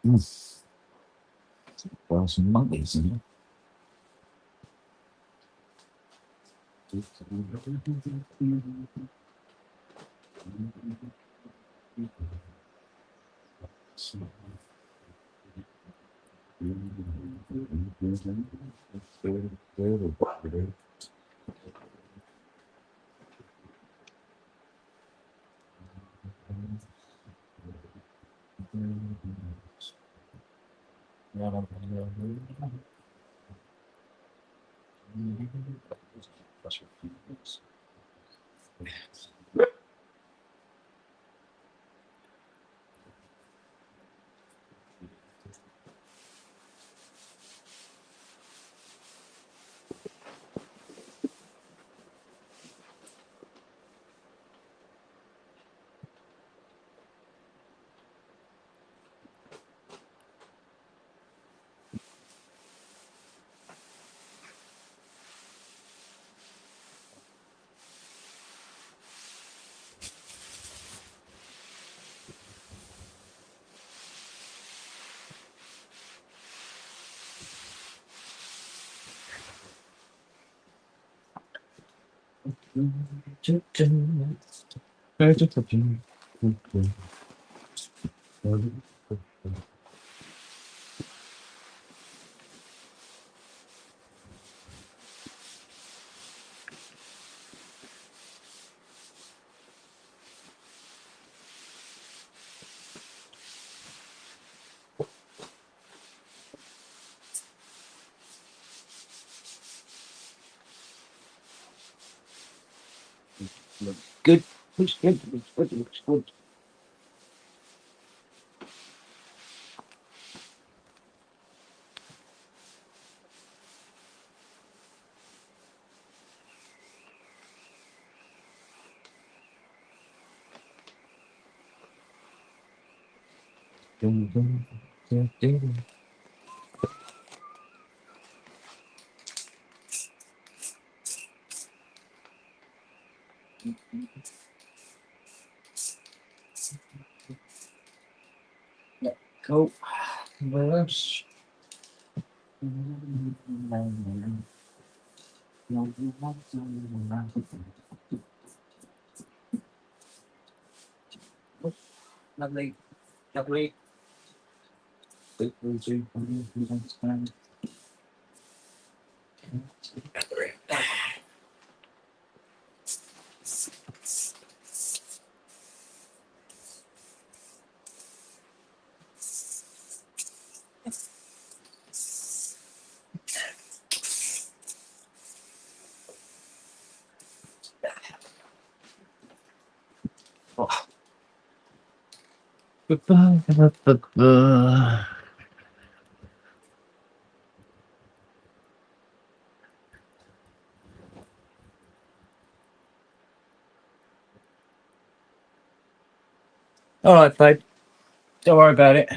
Well, some monkeys in there. Good. Looks good. Looks good. Looks good. Cool. What else? Lovely. Lovely. Oh. All right, babe. Don't worry about it.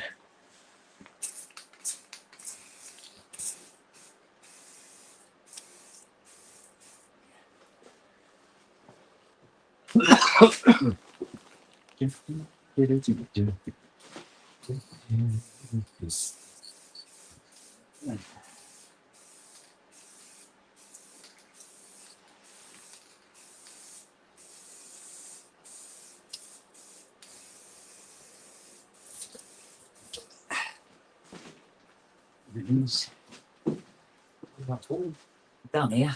Down here.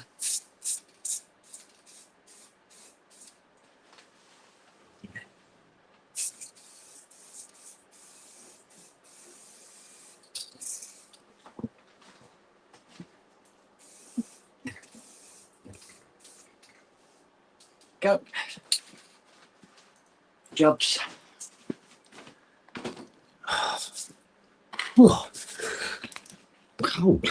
Go. Jobs. Oh, cold.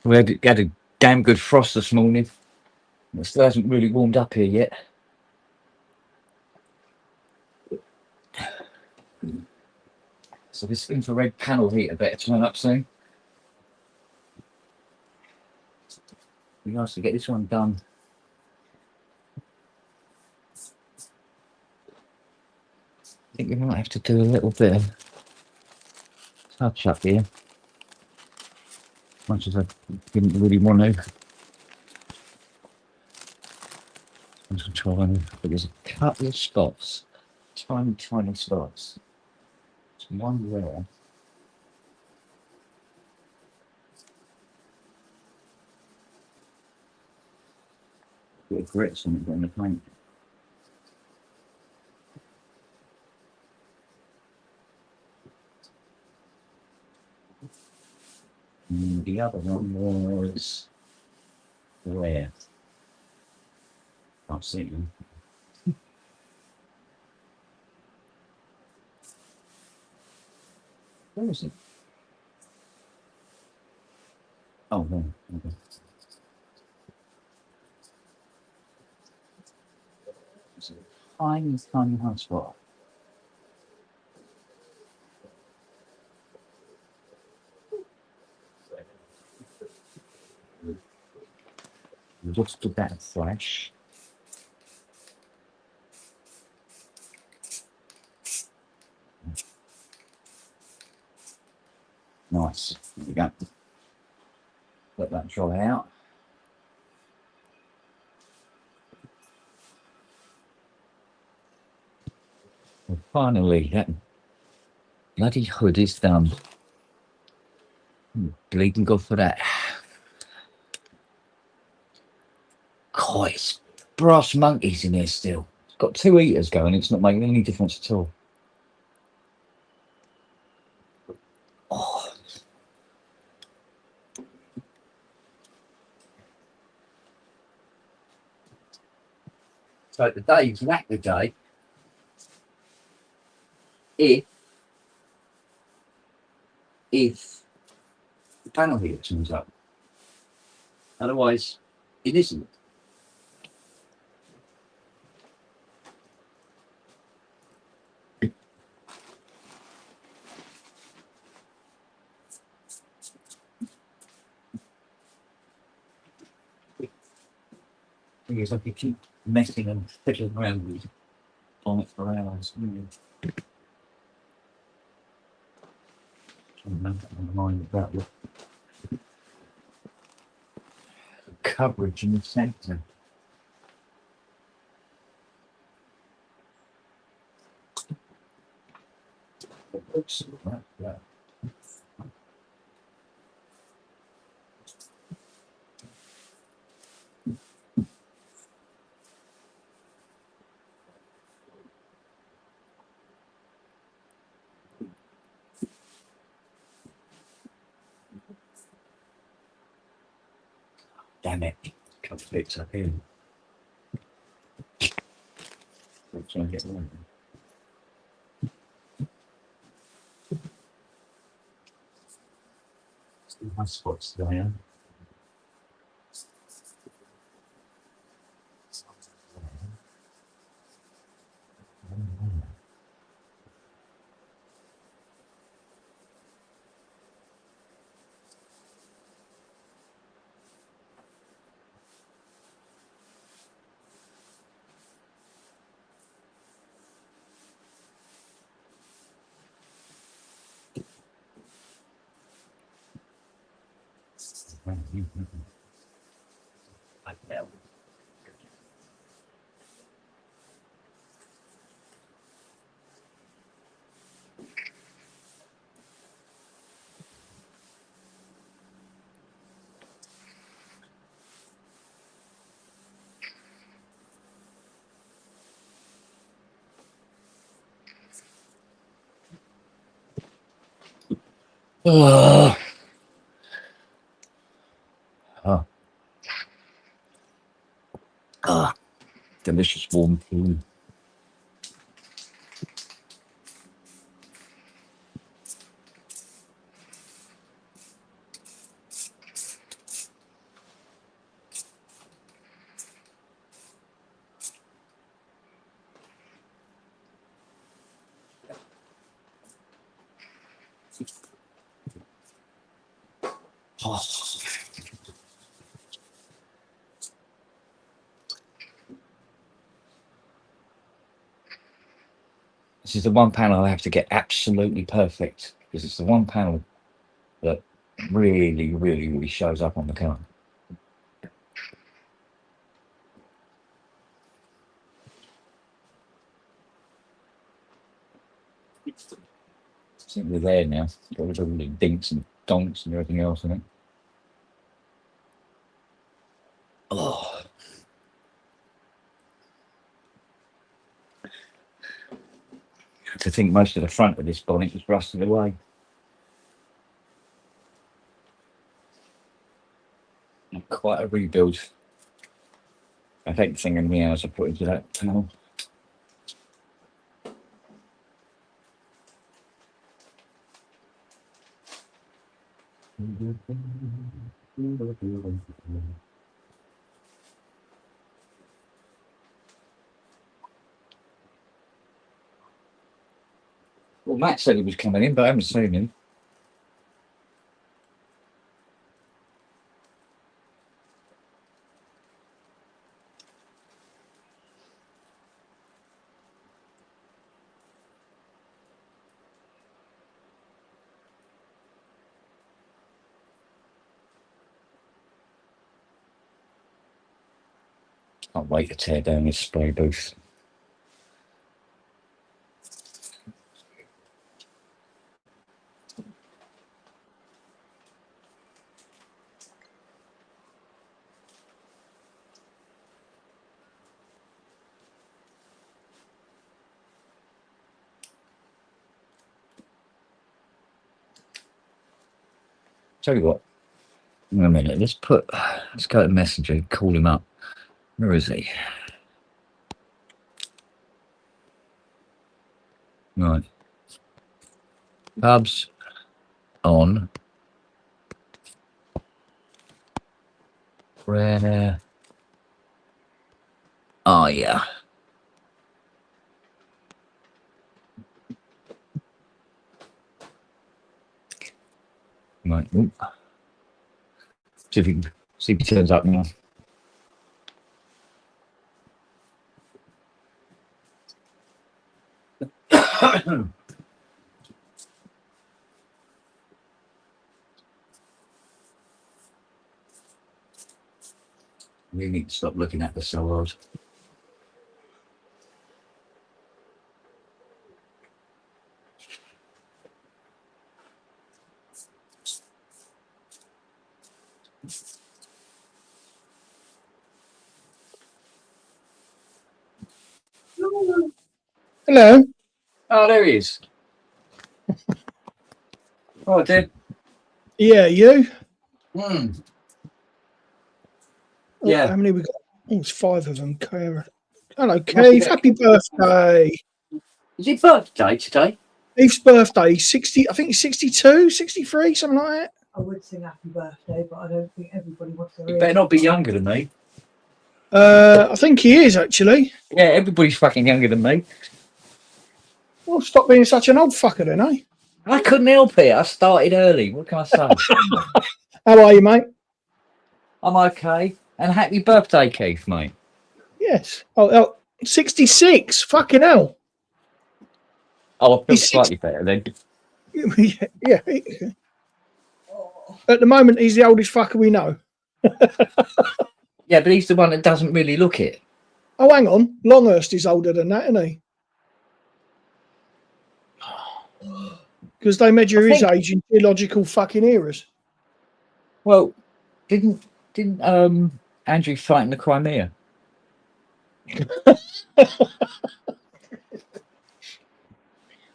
We had a damn good frost this morning. It still hasn't really warmed up here yet. So this infrared panel heater better turn up soon. Be nice to get this one done. I think we might have to do a little bit of touch up here. As much as I didn't really want to. I'm just trying, but there's a couple of spots, tiny spots. There's one there. Bit of grit on it on the paint. And the other one was where? Can't see them. Where is it? Oh, no. Okay. It's a tiny hot spot. Just to that flash. Nice. There we go. Let that dry out. And finally, that bloody hood is done. Bleeding God for that. God, it's brass monkeys in there still. It's got 2 heaters going, it's not making any difference at all. Oh. So today's lacquer day. If the panel heater turns up. Otherwise, it isn't. Because I could keep messing and fiddling around with on it for hours. I'm mind about the coverage in the centre. Oops, that. Damn it. Couple of bits up here. I'm trying to get one. See my spots there. Like that. Oh. Ah, delicious warm tea. Oh. This is the one panel I have to get absolutely perfect because it's the one panel that really shows up on the car. I think we're there now. Got rid of all the dinks and donks and everything else in it. Oh. To think most of the front of this bonnet was rusted away. Quite a rebuild. I hate the thing in the hours I put into that panel. Well, Matt said he was coming in, but I haven't seen him. Can't wait to tear down this spray booth. Tell you what, in a minute, let's go to Messenger and call him up. Where is he? Right. Pubs on. Where are ya? Right. Ooh. See if he turns up now. We need to stop looking at the solos. Hello. Oh, there he is. Oh, dear. Yeah, you? Hmm. Oh, Yeah. how many we got? Oh, it's 5 of them. Hello, Keith. Happy birthday. Is it birthday today? Keith's birthday. He's 60, I think he's 62, 63, something like that. I would sing happy birthday, but I don't think everybody wants to He better not be younger than me. I think he is, actually. Yeah, everybody's fucking younger than me. Well, stop being such an old fucker then, eh? I couldn't help it. I started early. What can I say? How are you, mate? I'm okay. And happy birthday, Keith, mate. Yes. Oh, 66. Fucking hell. Oh, I feel He's slightly better then. Yeah. At the moment, he's the oldest fucker we know. Yeah, but he's the one that doesn't really look it. Oh, hang on. Longhurst is older than that, isn't he? Because they measure his age in geological fucking eras. Well, didn't Andrew fight in the Crimea?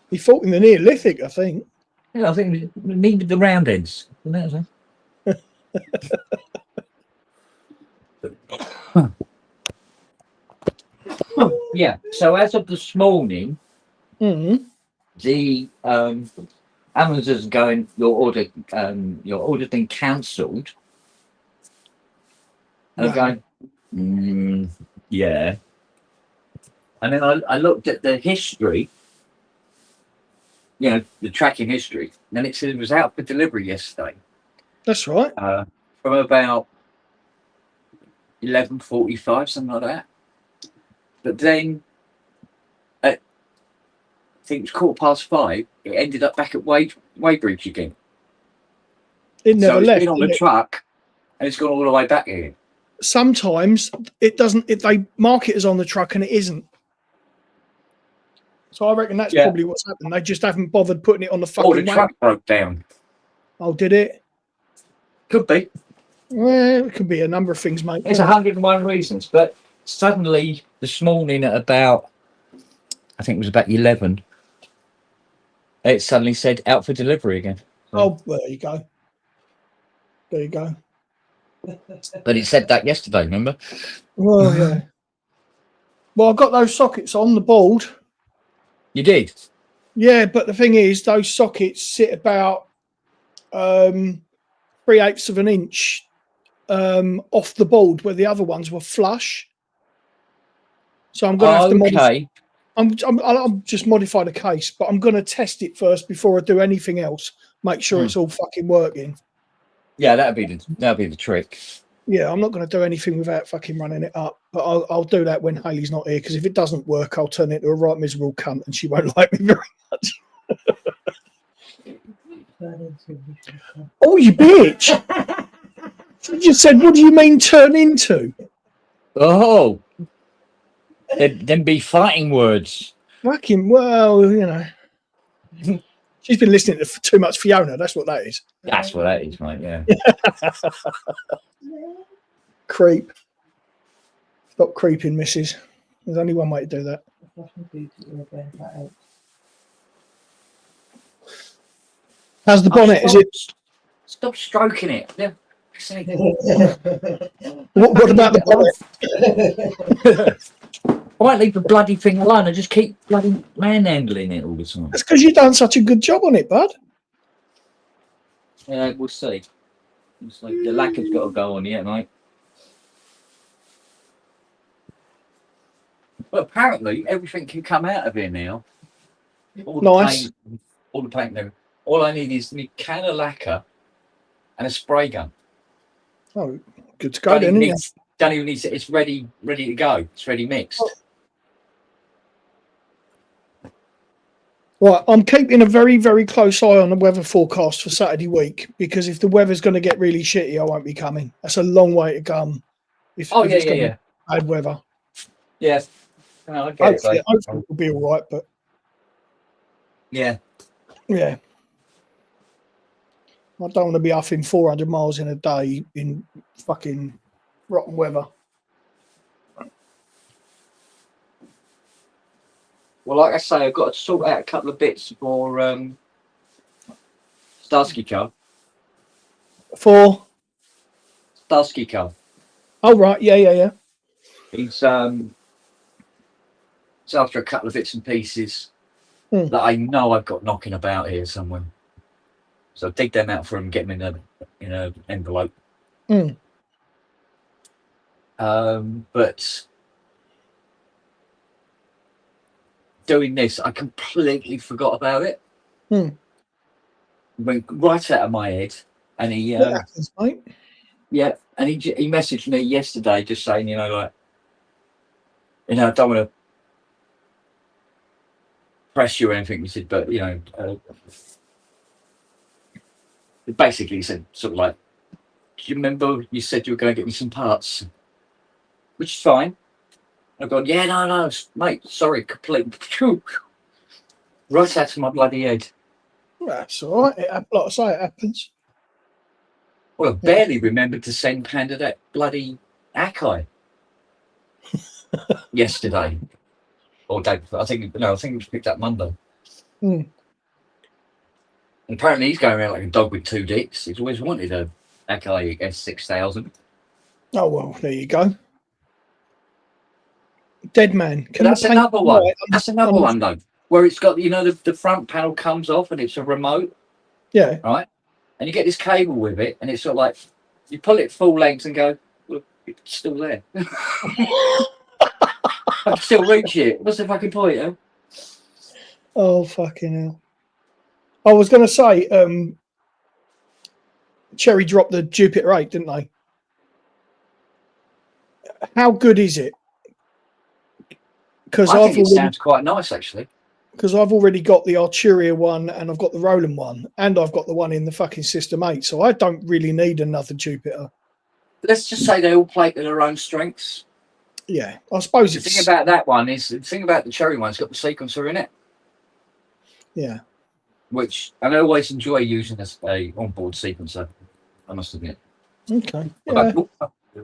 He fought in the Neolithic, I think. Yeah, I think we needed the roundheads. Yeah. So as of this morning, the Amazon's going. Your order's been cancelled. And I'm going, yeah. And then I looked at the history, the tracking history. And it said it was out for delivery yesterday. That's right. From about 11:45, something like that. But then, I think it was 5:15. It ended up back at Weybridge again. It So never it's left. been on the truck, and it's gone all the way back here. Sometimes it doesn't. They mark it as on the truck and it isn't. So I reckon that's probably what's happened. They just haven't bothered putting it on the fucking. Oh, the truck broke down. Oh, did it? Could be. Well, it could be a number of things, mate. There's 101 reasons, but suddenly this morning at about, I think it was about 11, it suddenly said out for delivery again. Oh, well, there you go. There you go. But it said that yesterday, remember? Well, yeah. Well, I got those sockets on the board. You did? Yeah, but the thing is, those sockets sit about 3/8 of an inch off the board, where the other ones were flush. So I'm going to have to modify. I'll just modify the case, but I'm going to test it first before I do anything else. Make sure it's all fucking working. Yeah, that'd be the trick. Yeah, I'm not going to do anything without fucking running it up. But I'll do that when Hayley's not here, because if it doesn't work, I'll turn it into a right miserable cunt, and she won't like me very much. Oh, you bitch! You just said, "What do you mean turn into?" Oh, then be fighting words. Fucking well, she's been listening to too much Fiona. That's what that is. That's what that is, mate. Yeah. Creep. Stop creeping, missus. There's only one way to do that. How's the bonnet? Is it? Stop stroking it. Yeah. What about the bonnet? Why leave the bloody thing alone and just keep bloody manhandling it all the time? That's because you've done such a good job on it, bud. Yeah, we'll see. The lacquer's got to go on yet, mate. But apparently everything can come out of here now. Nice. All the paint there. All I need is a can of lacquer and a spray gun. Oh, good to go then, isn't it? Don't even need to. It's ready to go. It's ready mixed. Right, I'm keeping a very, very close eye on the weather forecast for Saturday week, because if the weather's going to get really shitty, I won't be coming. That's a long way to come. If it's going to be bad weather. Yes. No, I get hopefully it'll be all right, but yeah. I don't want to be huffing 400 miles in a day in fucking rotten weather. Well, like I say, I've got to sort out a couple of bits for Starsky car. For? Starsky car. Oh, right. Yeah. It's after a couple of bits and pieces that I know I've got knocking about here somewhere. So I'll dig them out for him, get them in an envelope. But doing this, I completely forgot about it. Went right out of my head, and he happens, mate. Yeah, and he messaged me yesterday just saying, I don't want to press you or anything. He said, but basically he said sort of like, do you remember you said you were going to get me some parts? Which is fine. I've gone, yeah, no, mate, sorry, completely. Right out of my bloody head. That's all right. Like I say, it happens. Well, I barely remembered to send Panda that bloody Akai yesterday. Or day before. I think it was picked up Monday. And apparently he's going around like a dog with two dicks. He's always wanted a Akai S6000. Oh, well, there you go. Dead man. That's another one. That's another one, though, where it's got, the front panel comes off and it's a remote. Yeah. Right? And you get this cable with it, and it's sort of like, you pull it full length and go, well, it's still there. I can still reach it. What's the fucking point, huh? Oh, fucking hell. I was going to say, Cherry dropped the Jupiter 8, didn't they? How good is it? Because I think it sounds quite nice, actually. Because I've already got the Arturia one, and I've got the Roland one, and I've got the one in the fucking System 8, so I don't really need another Jupiter. Let's just say they all play to their own strengths. Yeah, I suppose the thing about that one is the thing about the Cherry one's got the sequencer in it. Yeah. Which and I always enjoy using as a onboard sequencer, I must admit. Okay. Yeah.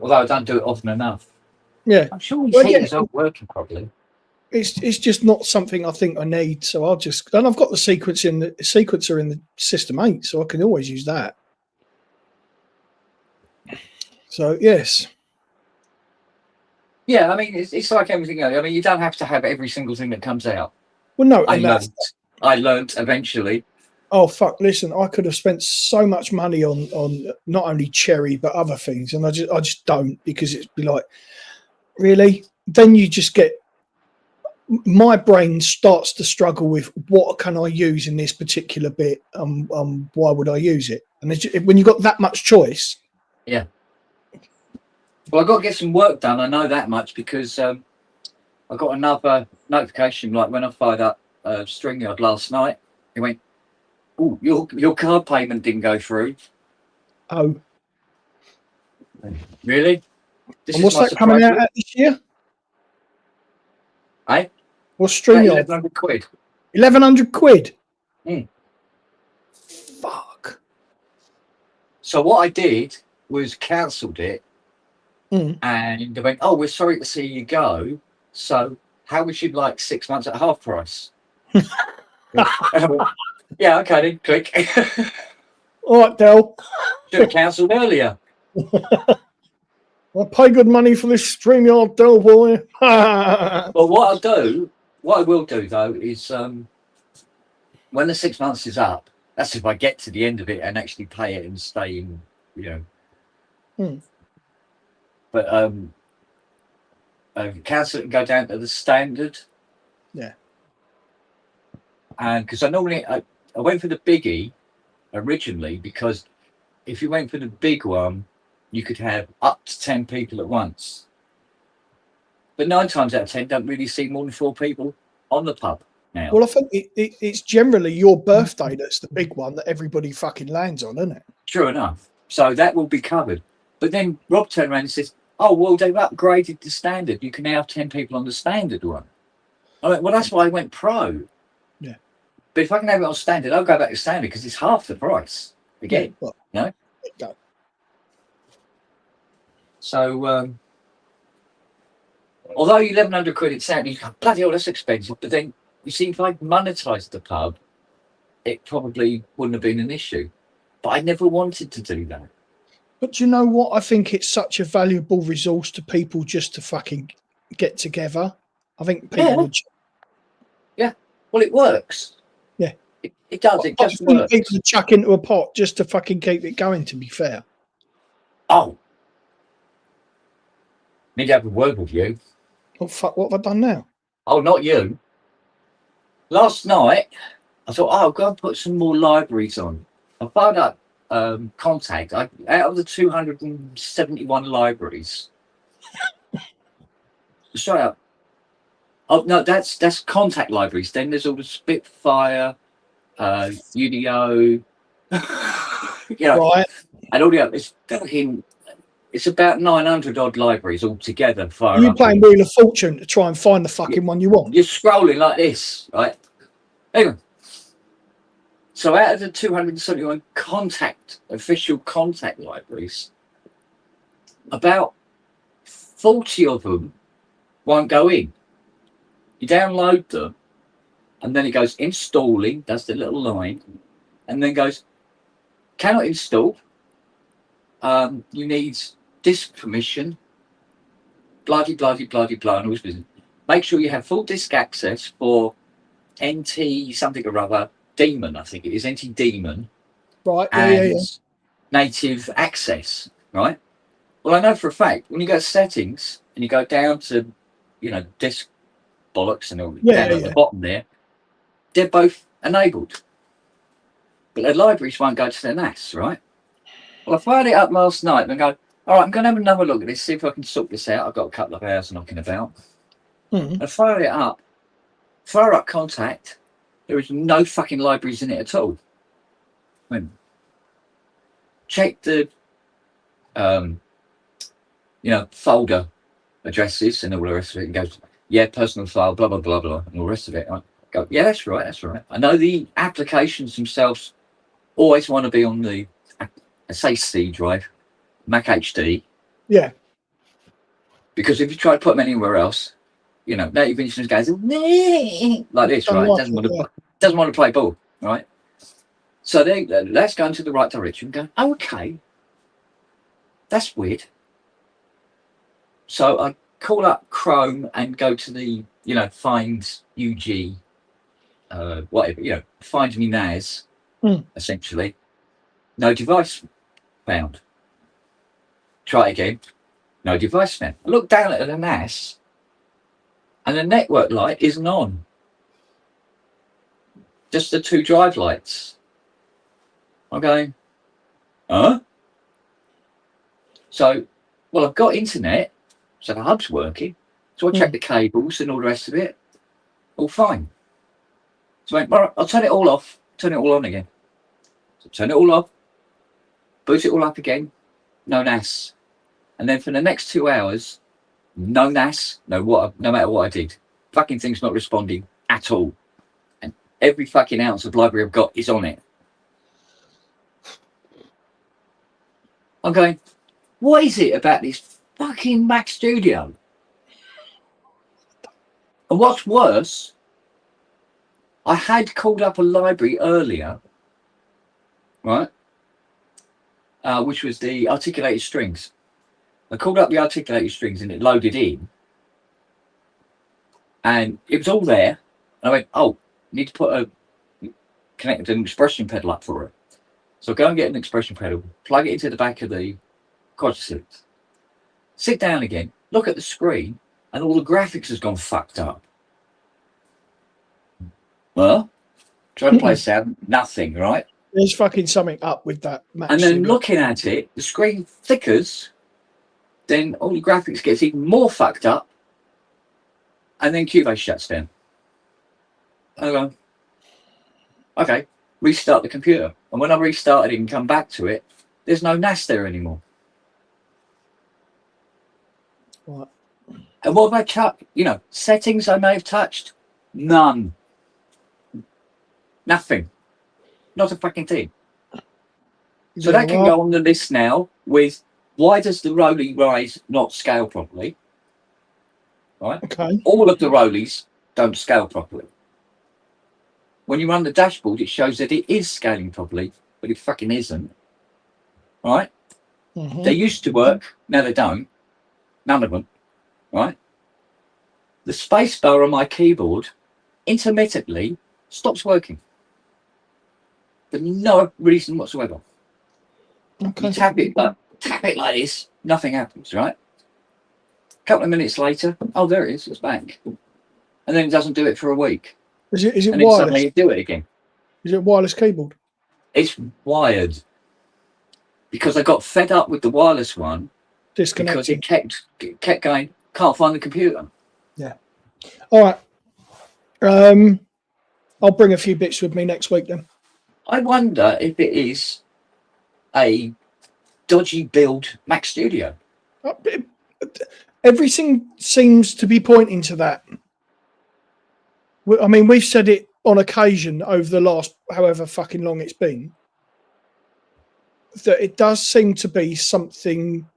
Although I don't do it often enough. Yeah. I'm sure these heaters aren't working properly. It's just not something I think I need, so I'll just and I've got the sequencer in the System 8, so I can always use that. So yes. Yeah, I mean it's like everything else. I mean you don't have to have every single thing that comes out. Well, no, I learned eventually. Oh fuck! Listen, I could have spent so much money on not only Cherry but other things, and I just don't, because it'd be like, really? Then you just get, my brain starts to struggle with what can I use in this particular bit. Why would I use it? And when you've got that much choice. Yeah. Well, I've got to get some work done. I know that much because I got another notification. Like when I fired up StringYard last night, it went, "Oh, your card payment didn't go through." Oh. Really? And what's that coming out at this year? Eh? What's StringYard? 1,100 quid. 1,100 quid? Mm. Fuck. So what I did was cancelled it. And they went, "Oh, we're sorry to see you go. So how would you like 6 months at half price?" Yeah, okay then, click. All right, Del. Should have cancelled earlier. I pay good money for this StreamYard, Del boy. Well, what I will do though, is when the 6 months is up, that's if I get to the end of it and actually pay it and stay in, you know. But cancel it and go down to the standard. Yeah. And because I went for the biggie originally, because if you went for the big one, you could have up to 10 people at once. But 9 times out of 10, don't really see more than 4 people on the pub now. Well, I think it's generally your birthday that's the big one that everybody fucking lands on, isn't it? True enough. So that will be covered. But then Rob turned around and says, "Oh, well, they've upgraded the standard. You can now have 10 people on the standard one." I went, well, that's why I went pro. Yeah. But if I can have it on standard, I'll go back to standard because it's half the price again. Yeah, well, you know? Go. So, although 1,100 quid, it sounded bloody hell, that's expensive. But then you see, if I monetised the pub, it probably wouldn't have been an issue. But I never wanted to do that. But you know what? I think it's such a valuable resource to people just to fucking get together. I think people would. Yeah. Well, it works. Yeah. It does. It just works. People to chuck into a pot just to fucking keep it going, to be fair. Oh. Need to have a word with you. Oh, fuck. What have I done now? Oh, not you. Last night, I thought, I'll go and put some more libraries on. I fired up Contact. Out of the 271 libraries. Straight up. Oh, no, that's Contact libraries. Then there's all the Spitfire, UDO, Right. And all the others. It's about 900 odd libraries altogether. Are you playing Wheel of Fortune to try and find the fucking one you want? You're scrolling like this, right? Anyway. So out of the 271 official Contact libraries, about 40 of them won't go in. You download them, and then it goes installing, does the little line, and then goes, cannot install. You need disk permission, bloody, and all this business. Make sure you have full disk access for NT something or other, Daemon, I think it is, NT Daemon. Right, and native access, right? Well, I know for a fact, when you go to settings and you go down to, disk bollocks and all down at the bottom there, they're both enabled. but the libraries won't go to the NAS, right? Well, I fired it up last night and go, all right, I'm going to have another look at this, see if I can sort this out. I've got a couple of hours knocking about. Mm. I fire it up, fire up contact. There is no fucking libraries in it at all. I mean, check the, folder addresses and all the rest of it, and goes, yeah, personal file, blah, blah, blah, blah, and all the rest of it. I go, yeah, that's right, that's right. I know the applications themselves always want to be on the, say, C drive, Mac HD. Yeah. Because if you try to put them anywhere else, native instruments goes like this, right? Doesn't want to play ball, right? So let's go into the right direction. Go, okay, that's weird. So I call up Chrome and go to the, find UG, whatever, find me NAS, essentially. No device found. Try again. No device found. I look down at the NAS and the network light isn't on. Just the 2 drive lights. I'm going, huh? So, I've got internet, so the hub's working. So I check the cables and all the rest of it. All fine. So I'll turn it all off, turn it all on again. So turn it all off, boot it all up again, no NAS. And then for the next 2 hours, no NAS, no matter what I did. Fucking thing's not responding at all. And every fucking ounce of library I've got is on it. I'm going, what is it about this fucking Mac Studio? And what's worse, I had called up a library earlier, right? Which was the articulated strings. I called up the articulated strings and it loaded in. And it was all there. And I went, oh, need to connect an expression pedal up for it. So go and get an expression pedal, plug it into the back of the quadricep, sit down again, look at the screen, and all the graphics has gone fucked up. Well, try to play sound, nothing, right? There's fucking something up with that Mac And then Studio. looking at it, the screen flickers, then all the graphics gets even more fucked up, and then Cubase shuts down. I go, okay, restart the computer. And when I restarted it and come back to it, there's no NAS there anymore. Right. And what have I touched? Settings I may have touched? None. Nothing. Not a fucking thing. So that can go on the list now with why does the Rolly rise not scale properly? Right? Okay. All of the Rollies don't scale properly. When you run the dashboard, it shows that it is scaling properly, but it fucking isn't. Right? Mm-hmm. They used to work, now they don't. None of them. Right? The spacebar on my keyboard intermittently stops working. For no reason whatsoever. Okay. You tap it like this, nothing happens, right? A couple of minutes later, oh, there it is, it's back. And then it doesn't do it for a week. Is it and then wireless? suddenly you do it again. Is it wireless keyboard? It's wired. Because I got fed up with the wireless one. Because it kept going, can't find the computer. Yeah. All right. I'll bring a few bits with me next week then. I wonder if it is a dodgy build Mac Studio. Everything seems to be pointing to that. I mean, we've said it on occasion over the last however fucking long it's been, that it does seem to be something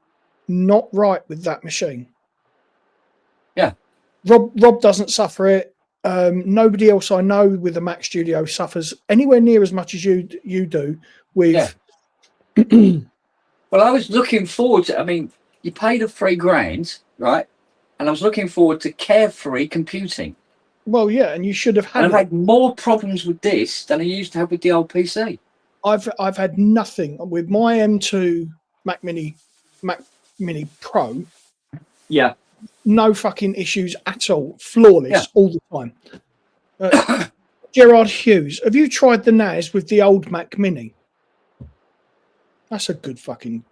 not right with that machine. Yeah. Rob doesn't suffer it. Nobody else I know with the Mac Studio suffers anywhere near as much as you do with. Yeah. Well, I was looking forward to, you paid a $3,000, right? And I was looking forward to carefree computing. Well, yeah, and you should have had. And I've had more problems with this than I used to have with the old PC. I've had nothing with my M2 Mac Mini Pro. Yeah. No fucking issues at all. Flawless all the time. Gerard Hughes, have you tried the NAS with the old Mac Mini? That's a good fucking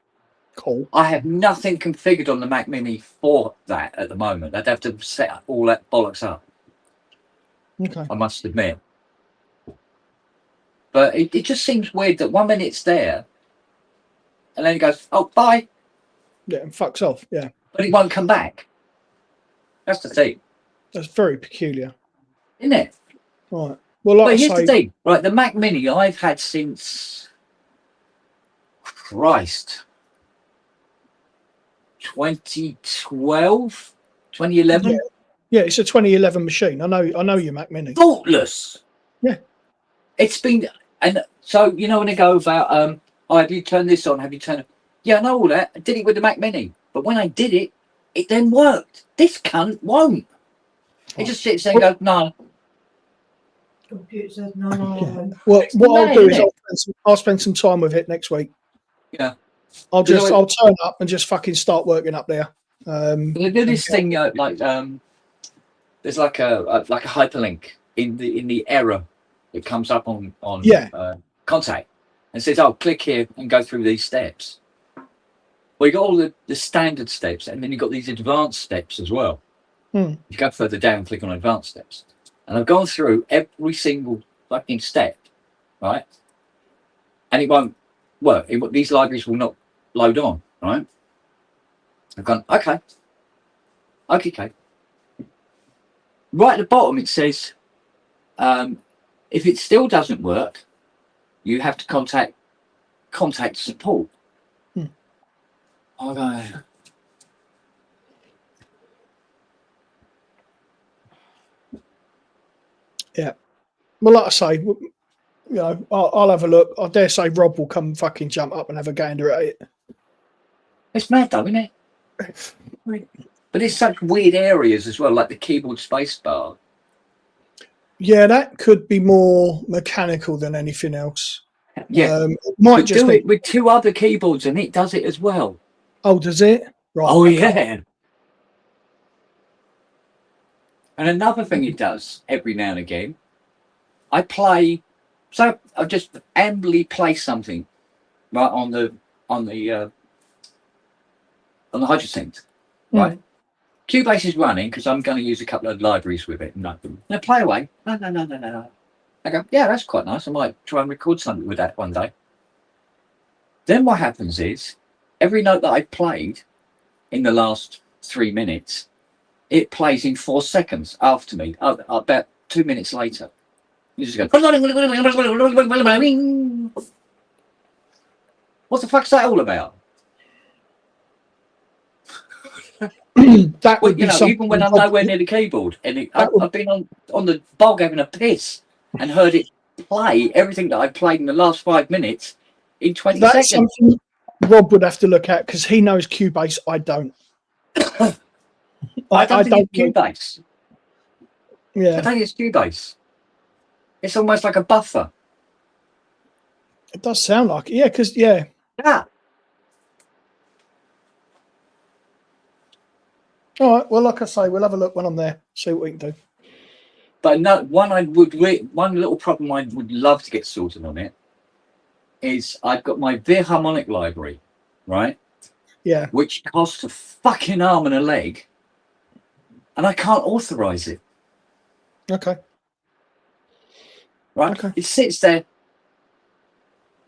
call. I have nothing configured on the Mac Mini for that at the moment. I'd have to set all that bollocks up. Okay. I must admit. But it just seems weird that 1 minute it's there, and then it goes, oh, bye. Yeah, and fucks off. Yeah. But it won't come back. That's the thing. That's very peculiar. Isn't it? Right. Well, like But here's I the say, thing. Right, the Mac Mini I've had since... Christ. 2012? 2011? yeah, it's a 2011 machine. I know your Mac Mini. Faultless. Yeah. It's been... And so, you know when they go about, oh, have you turned this on? Have you turned it? Yeah, I know all that. I did it with the Mac Mini. But when I did it, it then worked. This cunt won't. It just sits there and goes, no. Computer says no. Yeah. Well, what I'll do is I'll spend some time with it next week. Yeah. I'll turn up and just fucking start working up there. They do this thing like there's like a hyperlink in the error that comes up on contact and says, oh, click here and go through these steps. Well, you got all the standard steps, and then you've got these advanced steps as well. You go further down, click on advanced steps, and I've gone through every single fucking step, right? And it won't work. These libraries will not load on, right? I've gone, okay. Right at the bottom, it says, if it still doesn't work, you have to contact support. Okay. Yeah. Well, like I say, you know, I'll have a look. I dare say Rob will come fucking jump up and have a gander at it. It's mad though, isn't it? But it's such weird areas as well, like the keyboard spacebar. Yeah, that could be more mechanical than anything else. Yeah, it might just do it with two other keyboards, and it does it as well. Oh, does it? Right. Oh, okay. Yeah. And another thing it does every now and again, I just ambly play something right on the hydrosynth, right? Cubase is running because I'm going to use a couple of libraries with it. No, play away. No. I go, yeah, that's quite nice. I might try and record something with that one day. Then what happens is, every note that I played in the last 3 minutes, it plays in 4 seconds after me, about 2 minutes later. You just go, what the fuck's that all about? That would be even when I'm nowhere near the keyboard, and I've been on the bog having a piss and heard it play everything that I played in the last 5 minutes in 20 That's seconds. Something Rob would have to look at because he knows Cubase. I don't. I don't think it's Cubase. Yeah, I think it's Cubase. It's almost like a buffer. it does sound like it. Yeah, because yeah. All right. Well, like I say, we'll have a look when I'm there. See what we can do. But no, one little problem I would love to get sorted on it is I've got my Veer harmonic library, right? Yeah. Which costs a fucking arm and a leg, and I can't authorize it. Okay. Right? Okay. It sits there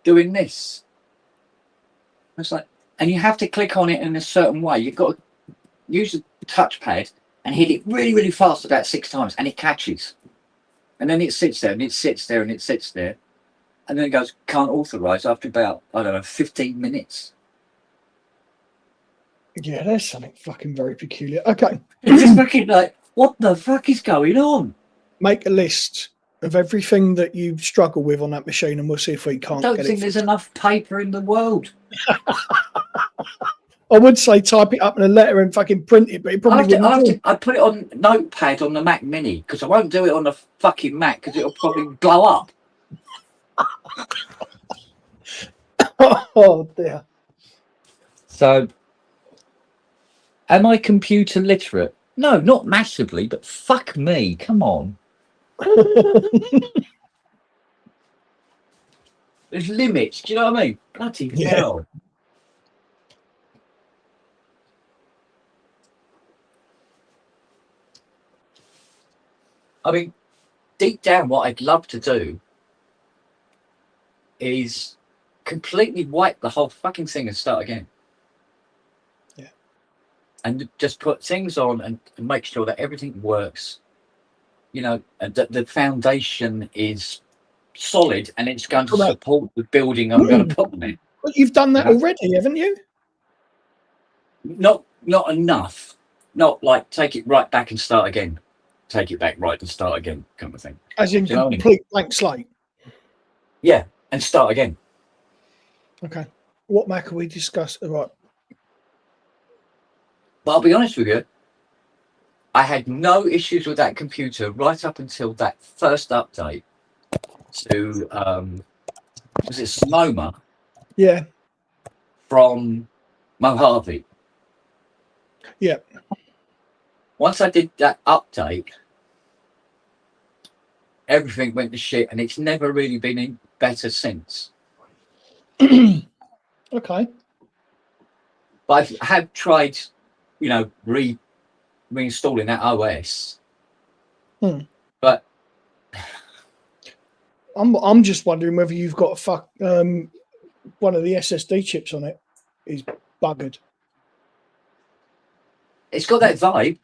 doing this. It's like, and you have to click on it in a certain way. You've got to use the touchpad and hit it really, really fast about 6 times, and it catches. And then it sits there, and it sits there, and it sits there. And then it goes, can't authorize after about, 15 minutes. Yeah, there's something fucking very peculiar. Okay. It's just fucking like, what the fuck is going on? Make a list of everything that you struggle with on that machine, and we'll see if we can't I don't get think it. there's enough paper in the world. I would say type it up in a letter and fucking print it, but it probably wouldn't. I put it on Notepad on the Mac Mini because I won't do it on the fucking Mac because it'll probably blow up. Oh dear. So, am I computer literate? No, not massively, but fuck me. Come on. There's limits. Do you know what I mean? Bloody hell. I mean, deep down, what I'd love to do is completely wipe the whole fucking thing and start again. Yeah. And just put things on and make sure that everything works. You know, and that the foundation is solid and it's going to support the building I'm going to put on it. But you've done that already, haven't you? Not enough. Not like take it right back and start again. Take it back right and start again, kind of thing. As in complete blank slate. Yeah, and start again. Okay. What Mac are we discussing? Right. But I'll be honest with you, I had no issues with that computer right up until that first update to was it Sonoma? Yeah. From Mojave. Yeah. Once I did that update, everything went to shit, and it's never really been any better since. Okay. But I have tried, you know, reinstalling that OS. But I'm just wondering whether you've got one of the SSD chips on it is buggered. It's got that vibe.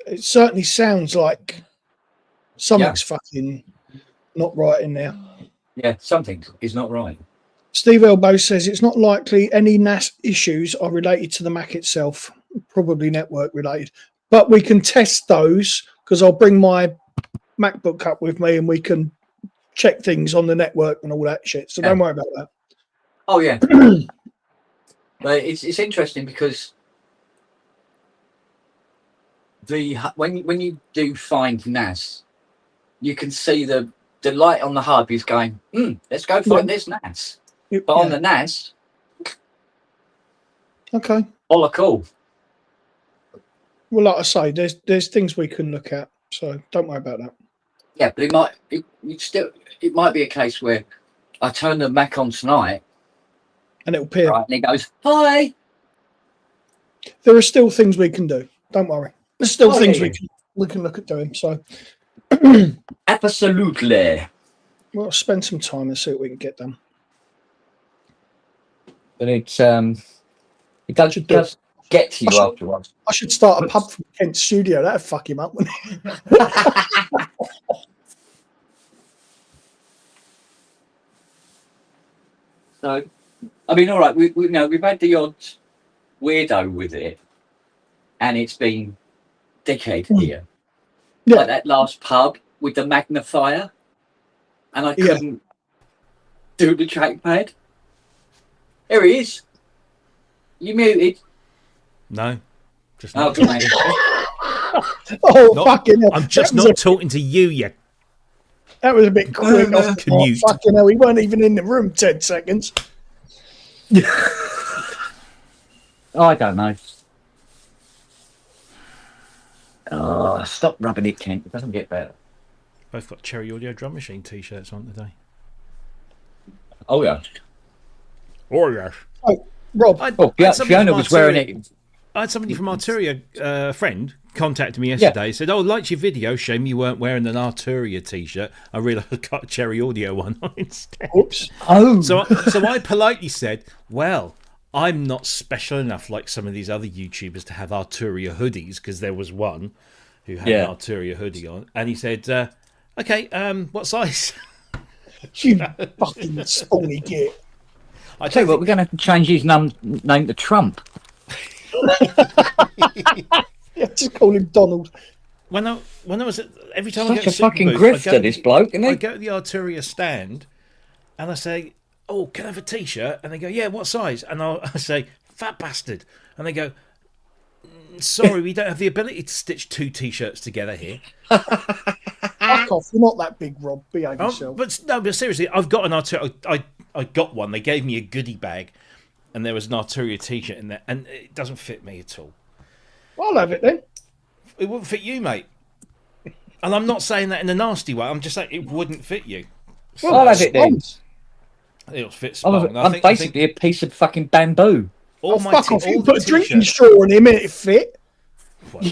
It certainly sounds like something's fucking not right in there. Yeah, something is not right. Steve Elbow says it's not likely any NAS issues are related to the Mac itself, probably network related. But we can test those because I'll bring my MacBook up with me and we can check things on the network and all that shit. So don't worry about that. Oh yeah. But it's interesting because when you do find NAS, you can see the light on the hub is going, let's go find this NAS. But on the NAS, okay. All cool. Well, like I say, there's things we can look at, so don't worry about that. Yeah, but it might be a case where I turn the Mac on tonight, and it'll appear, and it goes, "Hi." There are still things we can do. Don't worry. There's still things we can look at doing. So, absolutely. Well, spend some time and see what we can get done. But it does get to you afterwards. I should start a pub from Kent's studio. That'd fuck him up, wouldn't it? So, I mean, all right, we've had the odd weirdo with it, and it's been dickhead here. Yeah. Like that last pub with the magnifier, and I couldn't do the trackpad. Here he is. You muted? No, just not. Fucking hell. I'm just not talking to you yet. That was a bit quick. Fucking hell, we weren't even in the room 10 seconds. I don't know. Oh, stop rubbing it, Kent. It doesn't get better. Both got Cherry Audio Drum Machine t-shirts on today. Oh, yeah. Oh, yes. Oh, Rob. Fiona was wearing it. I had somebody from Arturia, friend, contacted me yesterday. Said, "Oh, liked your video. Shame you weren't wearing an Arturia t-shirt. I realised I got a Cherry Audio one on instead." Oops. Oh. So I politely said, "Well, I'm not special enough like some of these other YouTubers to have Arturia hoodies," because there was one who had an Arturia hoodie on, and he said, "Okay, what size?" You fucking spawny git. I tell you what, we're going to have to change his name to Trump. Yeah, just call him Donald. When I was every time Such I go to a fucking booth, grifter, this bloke, isn't he? I go to the Arturia stand, and I say, "Oh, can I have a t-shirt?" And they go, "Yeah, what size?" And I say, "Fat bastard," and they go, "Sorry, we don't have the ability to stitch two t-shirts together here." Fuck off! You're not that big, Rob. Behave yourself. But seriously, I've got an Arturia. I got one. They gave me a goodie bag, and there was an Arturia t-shirt in there, and it doesn't fit me at all. I'll have it then. It wouldn't fit you, mate. And I'm not saying that in a nasty way. I'm just saying it wouldn't fit you. Well, I'll have it then. It'll fit Spong. I'm basically a piece of fucking bamboo. Oh, fuck off. You put a drinking straw in him and it fit. Well,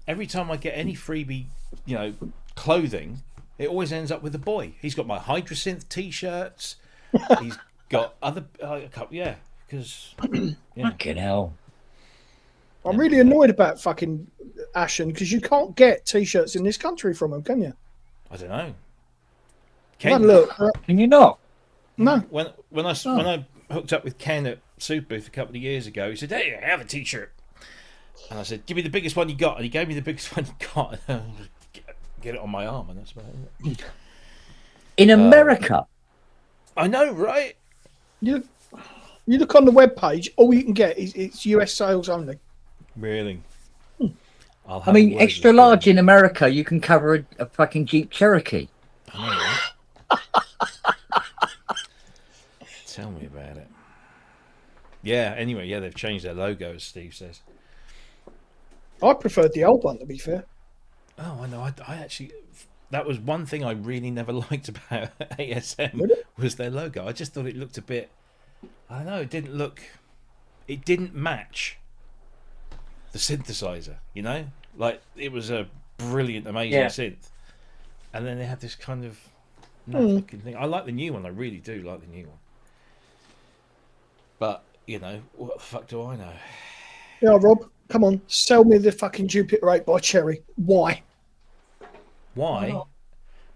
every time I get any freebie, clothing, it always ends up with a boy. He's got my Hydrosynth t-shirts. He's got other, because fucking hell. I'm really annoyed about fucking Ashen because you can't get t-shirts in this country from them, can you? I don't know. Can you? Look, can you not? No. When I hooked up with Ken at Super Booth a couple of years ago, he said, "Hey, I have a t-shirt," and I said, "Give me the biggest one you got," and he gave me the biggest one he got. Get it on my arm, and that's about it. In America, I know, right? You look on the webpage, all you can get is it's US sales only. Really? I mean, extra large in America, you can cover a fucking Jeep Cherokee. I know, right? Tell me about it. Yeah, anyway, they've changed their logo, as Steve says. I preferred the old one, to be fair. Oh, I know. I actually... That was one thing I really never liked about ASM, Really? was their logo. I just thought it looked a bit... I don't know, it didn't look... It didn't match the synthesizer, Like, it was a brilliant, amazing synth. And then they had this kind of... fucking thing. I like the new one. I really do like the new one. But, what the fuck do I know? Yeah, Rob, come on. Sell me the fucking Jupiter 8 by Cherry. Why? Why?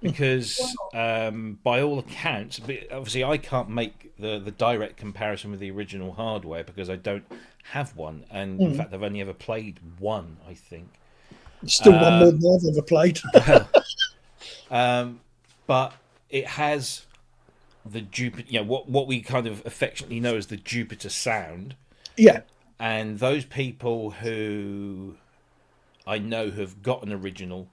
Because by all accounts, obviously I can't make the direct comparison with the original hardware because I don't have one. And in fact, I've only ever played one, I think. Still one more than I've ever played. But it has the Jupiter, what we kind of affectionately know as the Jupiter sound. Yeah. And those people who I know have got an original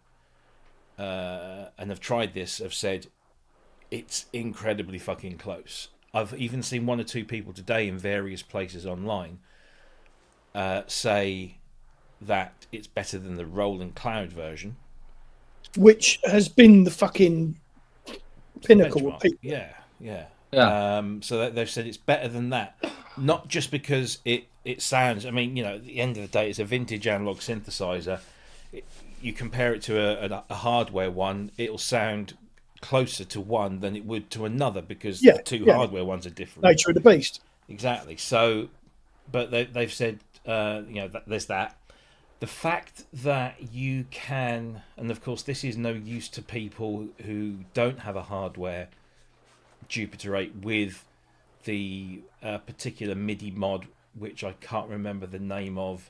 and have tried this have said it's incredibly fucking close. I've even seen one or two people today in various places online say that it's better than the Roland Cloud version, which has been the fucking pinnacle of people. Yeah. So they've said it's better than that, not just because it sounds. I mean, at the end of the day, it's a vintage analog synthesizer. You compare it to a hardware one, it'll sound closer to one than it would to another because the two hardware ones are different. Nature of the beast. Exactly. So, but they've said, there's that. The fact that you can, and of course this is no use to people who don't have a hardware Jupiter 8 with the particular MIDI mod, which I can't remember the name of.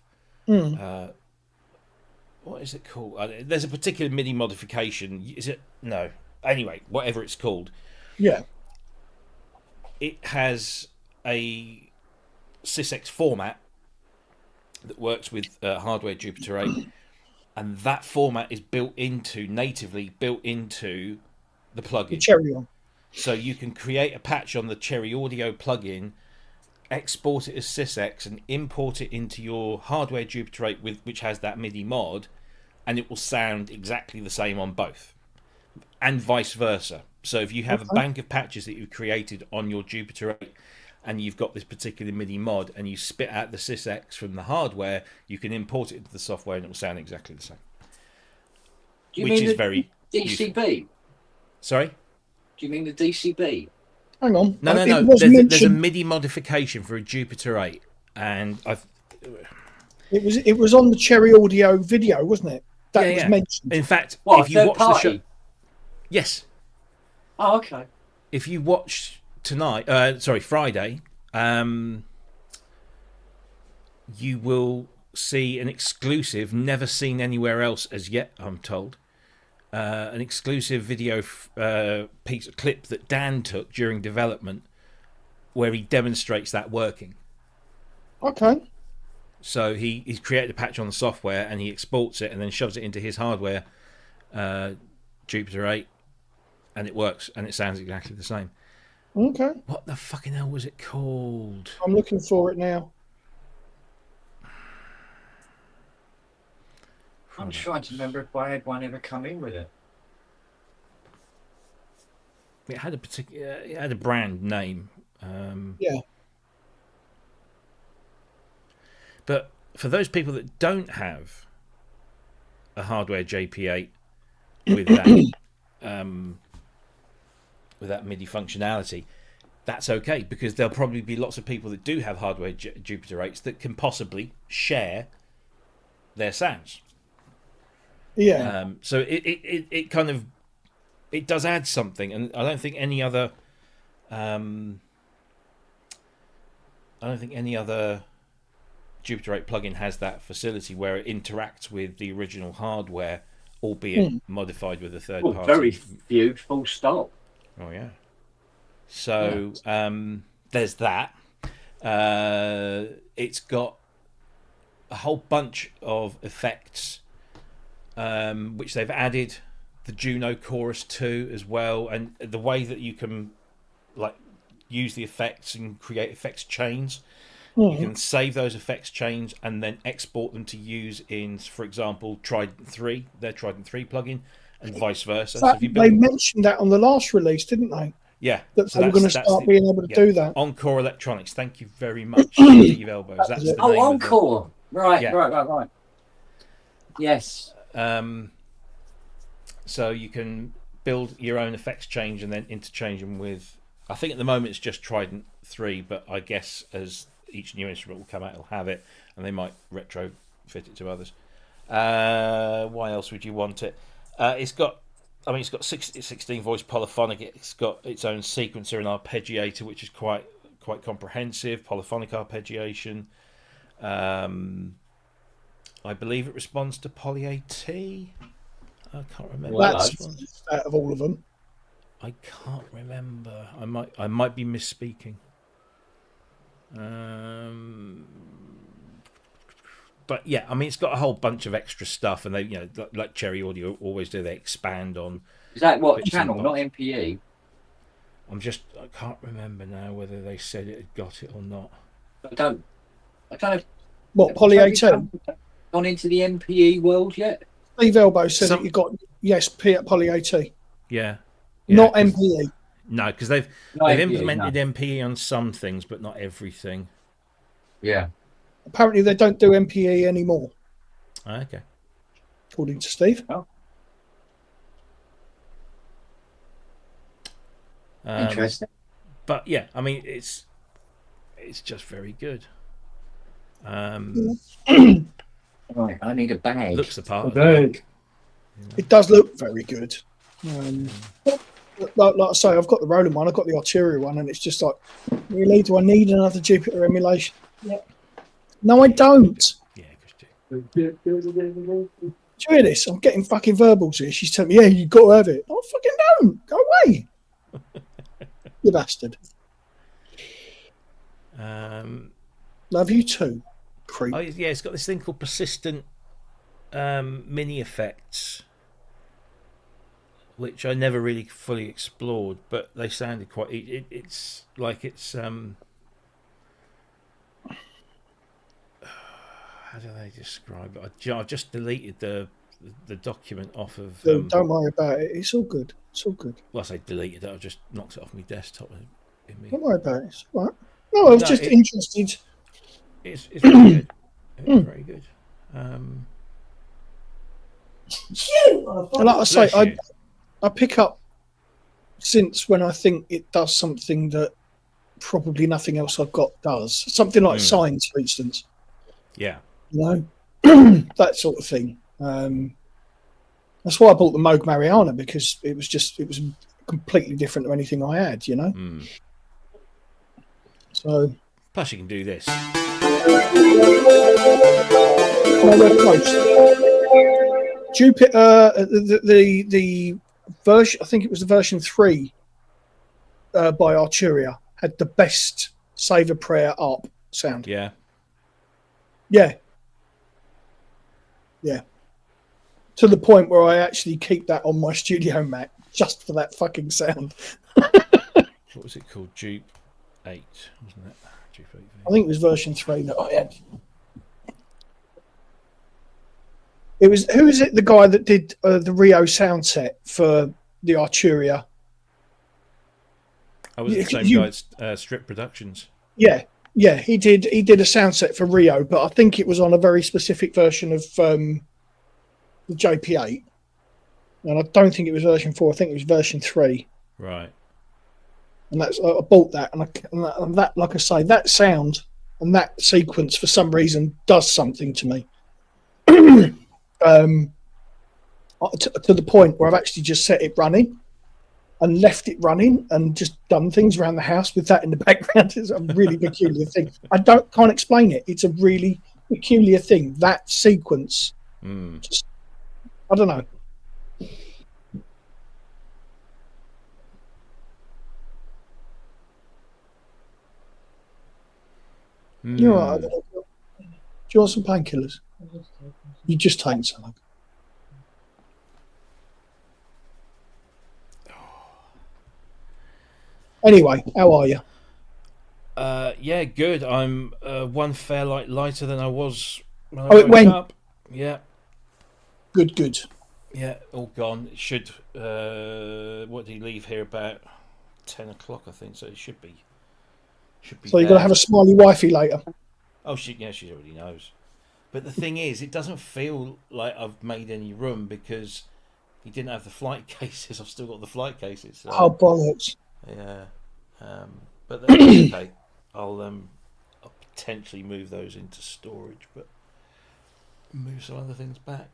What is it called? There's a particular MIDI modification. Is it? No. Anyway, whatever it's called. Yeah. It has a SysX format that works with hardware Jupiter 8, and that format is natively built into the plugin. The Cherry one. So you can create a patch on the Cherry Audio plugin, export it as SysX, and import it into your hardware Jupiter 8 which has that MIDI mod, and it will sound exactly the same on both, and vice versa. So if you have a bank of patches that you've created on your Jupiter 8 and you've got this particular MIDI mod and you spit out the SysX from the hardware, you can import it into the software and it will sound exactly the same. Which is very DCB? Useful. Sorry? Do you mean the DCB? Hang on. No. There's a MIDI modification for a Jupiter 8, and It was on the Cherry Audio video, wasn't it? That was mentioned. In fact, if you watch the show, yes. Oh, okay. If you watch Friday, you will see an exclusive, never seen anywhere else as yet, I'm told. An exclusive video clip that Dan took during development where he demonstrates that working. Okay. So he's created a patch on the software and he exports it and then shoves it into his hardware Jupiter 8, and it works and it sounds exactly the same. Okay. What the fucking hell was it called? I'm looking for it now. I'm trying to remember if I had one ever come in with it. It had it had a brand name. Yeah. But for those people that don't have a hardware JP8 with that with that MIDI functionality, that's okay, because there'll probably be lots of people that do have hardware Jupiter 8s that can possibly share their sounds. Yeah. So it kind of, it does add something, and I don't think any other Jupiter 8 plugin has that facility where it interacts with the original hardware, albeit modified with a third party. Very few, full stop. Oh yeah. So there's that. It's got a whole bunch of effects, which they've added the Juno chorus to as well, and the way that you can like use the effects and create effects chains. You can save those effects chains and then export them to use in, for example, Trident 3, their Trident 3 plugin, and vice versa. So if you they mentioned that on the last release, didn't they? Yeah. That they were going to start being able to do that. Encore Electronics. Thank you very much, Steve Elbows. That's the name Encore. Right, Yeah. right. Yes. So you can build your own effects change and then interchange them with, I think at the moment it's just Trident 3, but I guess as each new instrument will come out, it'll have it, and they might retrofit it to others. Why else would you want it? It's got 16 voice polyphonic. It's got its own sequencer and arpeggiator, which is quite comprehensive. Polyphonic arpeggiation. I believe it responds to Poly AT. I can't remember. That's out of all of them. I can't remember. I might be misspeaking. But yeah, I mean, it's got a whole bunch of extra stuff, and they, like Cherry Audio always do, they expand on. Is that what channel, not MPE? I can't remember now whether they said it had got it or not. I don't know. What, Poly AT? Gone into the MPE world yet? Steve Elbow said that you got Poly AT. Yeah. Not MPE. No, because they've implemented MPE on some things, but not everything. Yeah. Apparently, they don't do MPE anymore. Okay. According to Steve. Oh. Interesting. But yeah, I mean, it's just very good. Right, I need a bag. Looks the part. It does look very good. Like I say, I've got the Roland one, I've got the Arturia one, and it's just like, really, do I need another Jupiter emulation? Yeah. No, I don't. Yeah, do you hear this? I'm getting fucking verbals here. She's telling me, yeah, you've got to have it. I fucking don't. Go away. You bastard. Love you too, creep. Oh, yeah, it's got this thing called persistent mini effects, which I never really fully explored, but they sounded quite. It's like it's. How do they describe it? I just deleted the document off of. Don't worry about it. It's all good. It's all good. Well, I say deleted it. I just knocked it off my desktop. Don't worry about it. It's all right. No, I was just interested. It's very good. It's very good. And like I say, I pick up since when I think it does something that probably nothing else I've got does. Something like Signs, for instance. Yeah. That sort of thing. That's why I bought the Moog Mariana, because it was completely different to anything I had, So plus you can do this. Jupiter, the version, I think it was the version 3 by Arturia, had the best Save a Prayer Up sound. Yeah. Yeah. To the point where I actually keep that on my studio Mac just for that fucking sound. What was it called? Jupe 8, wasn't it? Jupe 8. I think it was version 3 that I had. It was, who is it? The guy that did the Rio sound set for the Arturia. I was the same guy at Strip Productions. Yeah, yeah, he did. He did a sound set for Rio, but I think it was on a very specific version of the JP8, and I don't think it was version 4. I think it was version 3. Right. And that's I bought that, and that, like I say, that sound and that sequence for some reason does something to me. To the point where I've actually just set it running and left it running and just done things around the house with that in the background. It's a really peculiar thing. Can't explain it. It's a really peculiar thing. That sequence, just, I don't know. You're right. Do you want some painkillers? You just taking some. Anyway, how are you? Yeah, good. I'm one fair light lighter than I was when I it woke went. up. Yeah. Good. Yeah, all gone. It should. What did he leave here about 10 o'clock? I think so. It should be. So you're gonna have a smiley wifey later. Oh, she already knows. But the thing is, it doesn't feel like I've made any room because he didn't have the flight cases. I've still got the flight cases. So. Oh bollocks! Yeah, but that's okay. I'll potentially move those into storage, but move some other things back.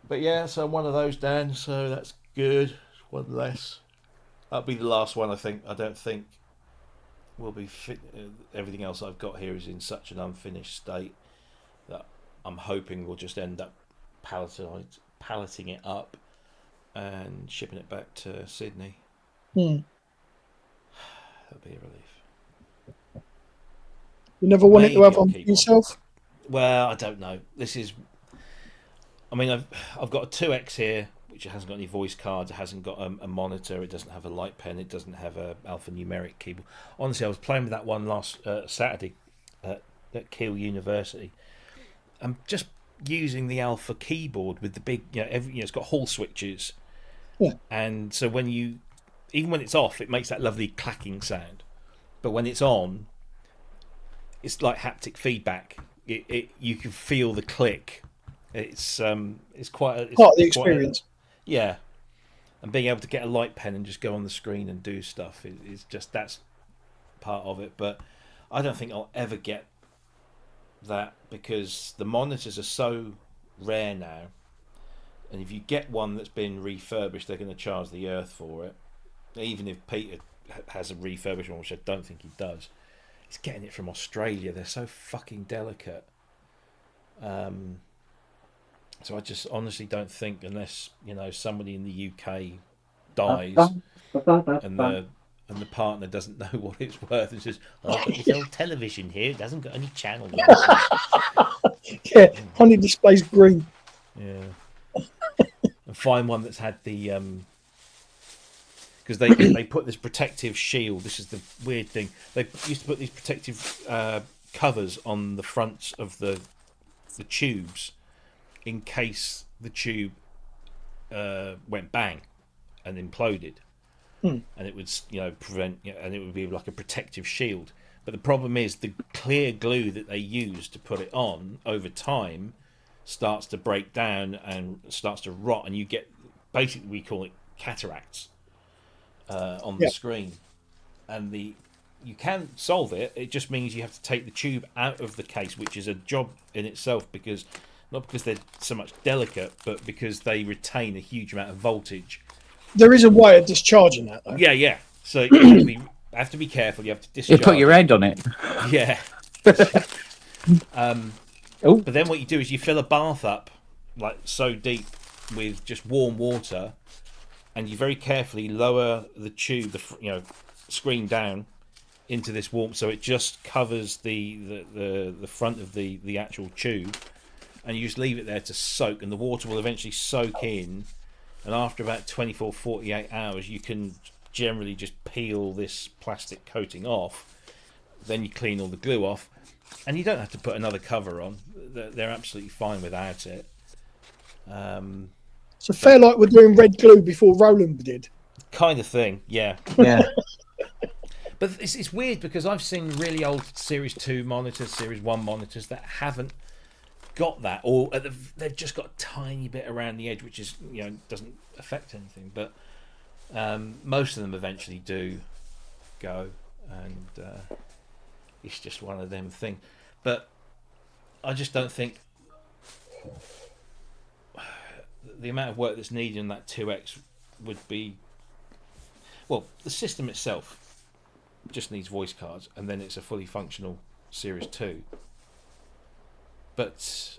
But yeah, so one of those down, so that's good. One less. That'll be the last one, I think. I don't think will be fit. Everything else I've got here is in such an unfinished state that I'm hoping we'll just end up palleting it up and shipping it back to Sydney. That'll be a relief. You never wanted to have one for yourself? Well, I don't know. I mean, I've got a 2X here, which hasn't got any voice cards. It hasn't got a monitor. It doesn't have a light pen. It doesn't have a alphanumeric keyboard. Honestly, I was playing with that one last Saturday at Keele University. I'm just using the alpha keyboard with the big, it's got hall switches. Yeah. And so even when it's off, it makes that lovely clacking sound. But when it's on, it's like haptic feedback. You can feel the click. It's quite it's part of the experience. Yeah, and being able to get a light pen and just go on the screen and do stuff is just, that's part of it. But I don't think I'll ever get that because the monitors are so rare now, and if you get one that's been refurbished, they're going to charge the earth for it. Even if Peter has a refurbished one, which I don't think he does, he's getting it from Australia. They're so fucking delicate. So I just honestly don't think, unless somebody in the UK dies and the partner doesn't know what it's worth and says, "Oh, I've got this old television here. It hasn't got any channels." Yeah, only displays green. Yeah, and find one that's had the because they put this protective shield. This is the weird thing. They used to put these protective covers on the fronts of the tubes, in case the tube went bang and imploded, and it would prevent, and it would be like a protective shield. But the problem is the clear glue that they use to put it on over time starts to break down and starts to rot, and you get, basically we call it cataracts on the screen. And you can solve it. It just means you have to take the tube out of the case, which is a job in itself, because not because they're so much delicate, but because they retain a huge amount of voltage. There is a way of discharging that, though. Yeah. So you have to be careful. You have to discharge. You put your hand on it. Yeah. But then what you do is you fill a bath up, like so deep, with just warm water, and you very carefully lower the tube, the screen down into this warm, so it just covers the front of the actual tube, and you just leave it there to soak, and the water will eventually soak in, and after about 48 hours you can generally just peel this plastic coating off. Then you clean all the glue off, and you don't have to put another cover on. They're absolutely fine without it. So Fairlight were doing red glue before Roland did. Kind of thing, yeah. Yeah. But it's weird because I've seen really old Series 2 monitors, Series 1 monitors that haven't got that, or they've just got a tiny bit around the edge, which is, doesn't affect anything. But most of them eventually do go, and it's just one of them things. But I just don't think the amount of work that's needed in that 2X would be... Well, the system itself just needs voice cards, and then it's a fully functional Series 2. But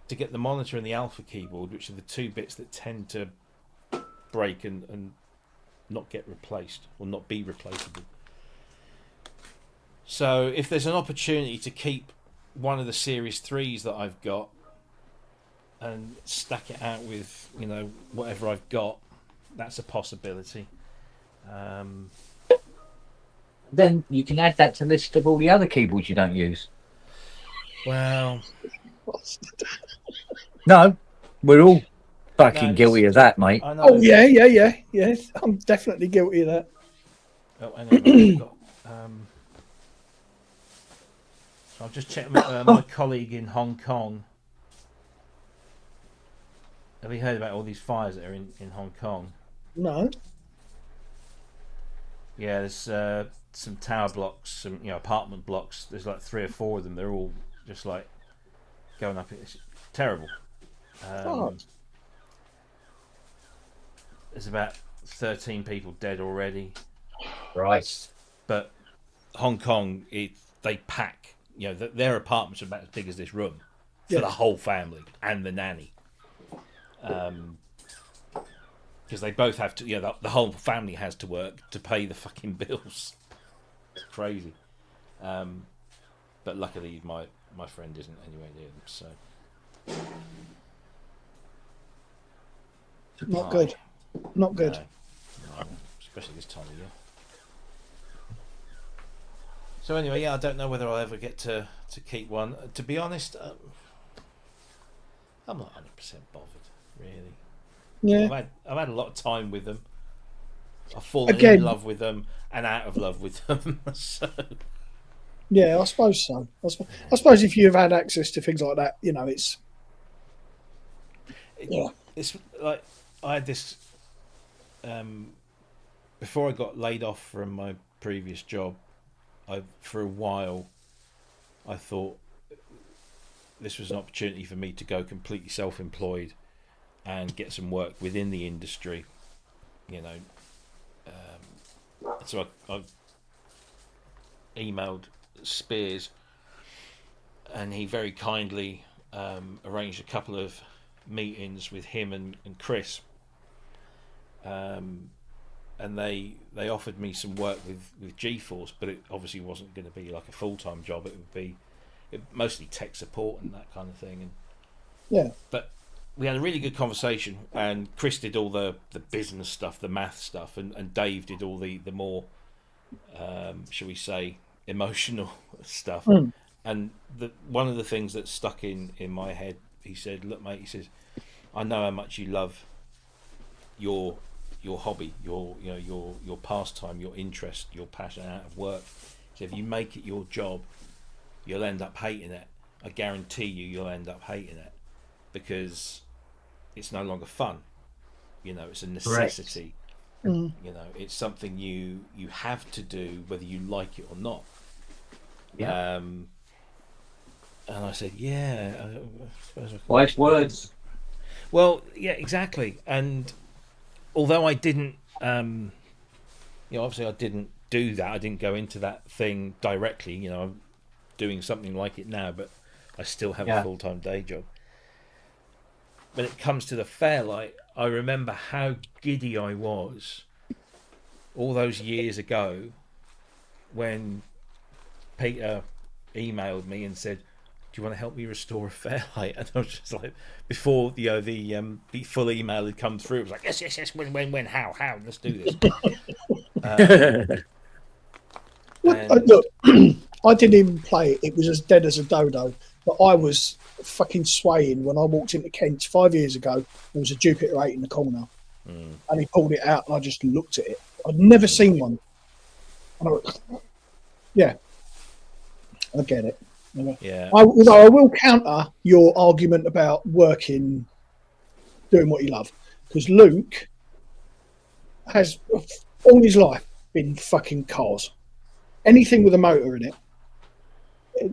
to get the monitor and the alpha keyboard, which are the two bits that tend to break and not get replaced, or not be replaceable. So if there's an opportunity to keep one of the Series 3s that I've got and stack it out with, whatever I've got, that's a possibility. Then you can add that to the list of all the other keyboards you don't use. Well, no, we're all fucking guilty of that, mate. Oh yeah. I'm definitely guilty of that. Oh, hang on, I've got, I'll just check my colleague in Hong Kong. Have you heard about all these fires that are in Hong Kong? No. Yeah, there's some tower blocks, some apartment blocks. There's like 3 or 4 of them. They're all just like going up. It's terrible. There's about 13 people dead already. Right. But Hong Kong, they pack. Their apartments are about as big as this room for the whole family and the nanny. Because they both have to, the whole family has to work to pay the fucking bills. It's crazy. But luckily, my friend isn't anywhere near them, so. Not good. Not good. No, especially this time of year. So anyway, I don't know whether I'll ever get to keep one. To be honest, I'm not 100% bothered, really. Yeah. I've had a lot of time with them. I've fallen in love with them and out of love with them. So. Yeah, I suppose so. I suppose if you've had access to things like that, it's. It's like I had this. Before I got laid off from my previous job, for a while I thought this was an opportunity for me to go completely self-employed and get some work within the industry, so I emailed Spears, and he very kindly arranged a couple of meetings with him and Chris, and they offered me some work with GeForce, but it obviously wasn't going to be like a full-time job. It would be mostly tech support and that kind of thing. But we had a really good conversation, and Chris did all the business stuff, the math stuff, and Dave did all the more, shall we say, emotional stuff. And one of the things that stuck in my head, he said, "Look, mate," he says, "I know how much you love your hobby, your pastime, your interest, your passion out of work. So if you make it your job, you'll end up hating it. I guarantee you'll end up hating it, because it's no longer fun. It's a necessity. It's something you have to do whether you like it or not." Yeah. And I said, "Yeah, I suppose I Wise words. Well, yeah, exactly. And although I didn't, obviously I didn't do that. I didn't go into that thing directly. I'm doing something like it now, but I still have a full-time day job. When it comes to the Fairlight, I remember how giddy I was all those years ago when Peter emailed me and said, "Do you want to help me restore a Fairlight?" And I was just like, before the full email had come through, it was like, yes, when, how, let's do this. Look, I didn't even play it. It was as dead as a dodo. But I was fucking swaying when I walked into Kent's 5 years ago. There was a Jupiter 8 in the corner, and he pulled it out, and I just looked at it. I'd never seen one. And I went, yeah, I get it. Yeah. Although I will counter your argument about working, doing what you love, because Luke has all his life been fucking cars. Anything with a motor in it,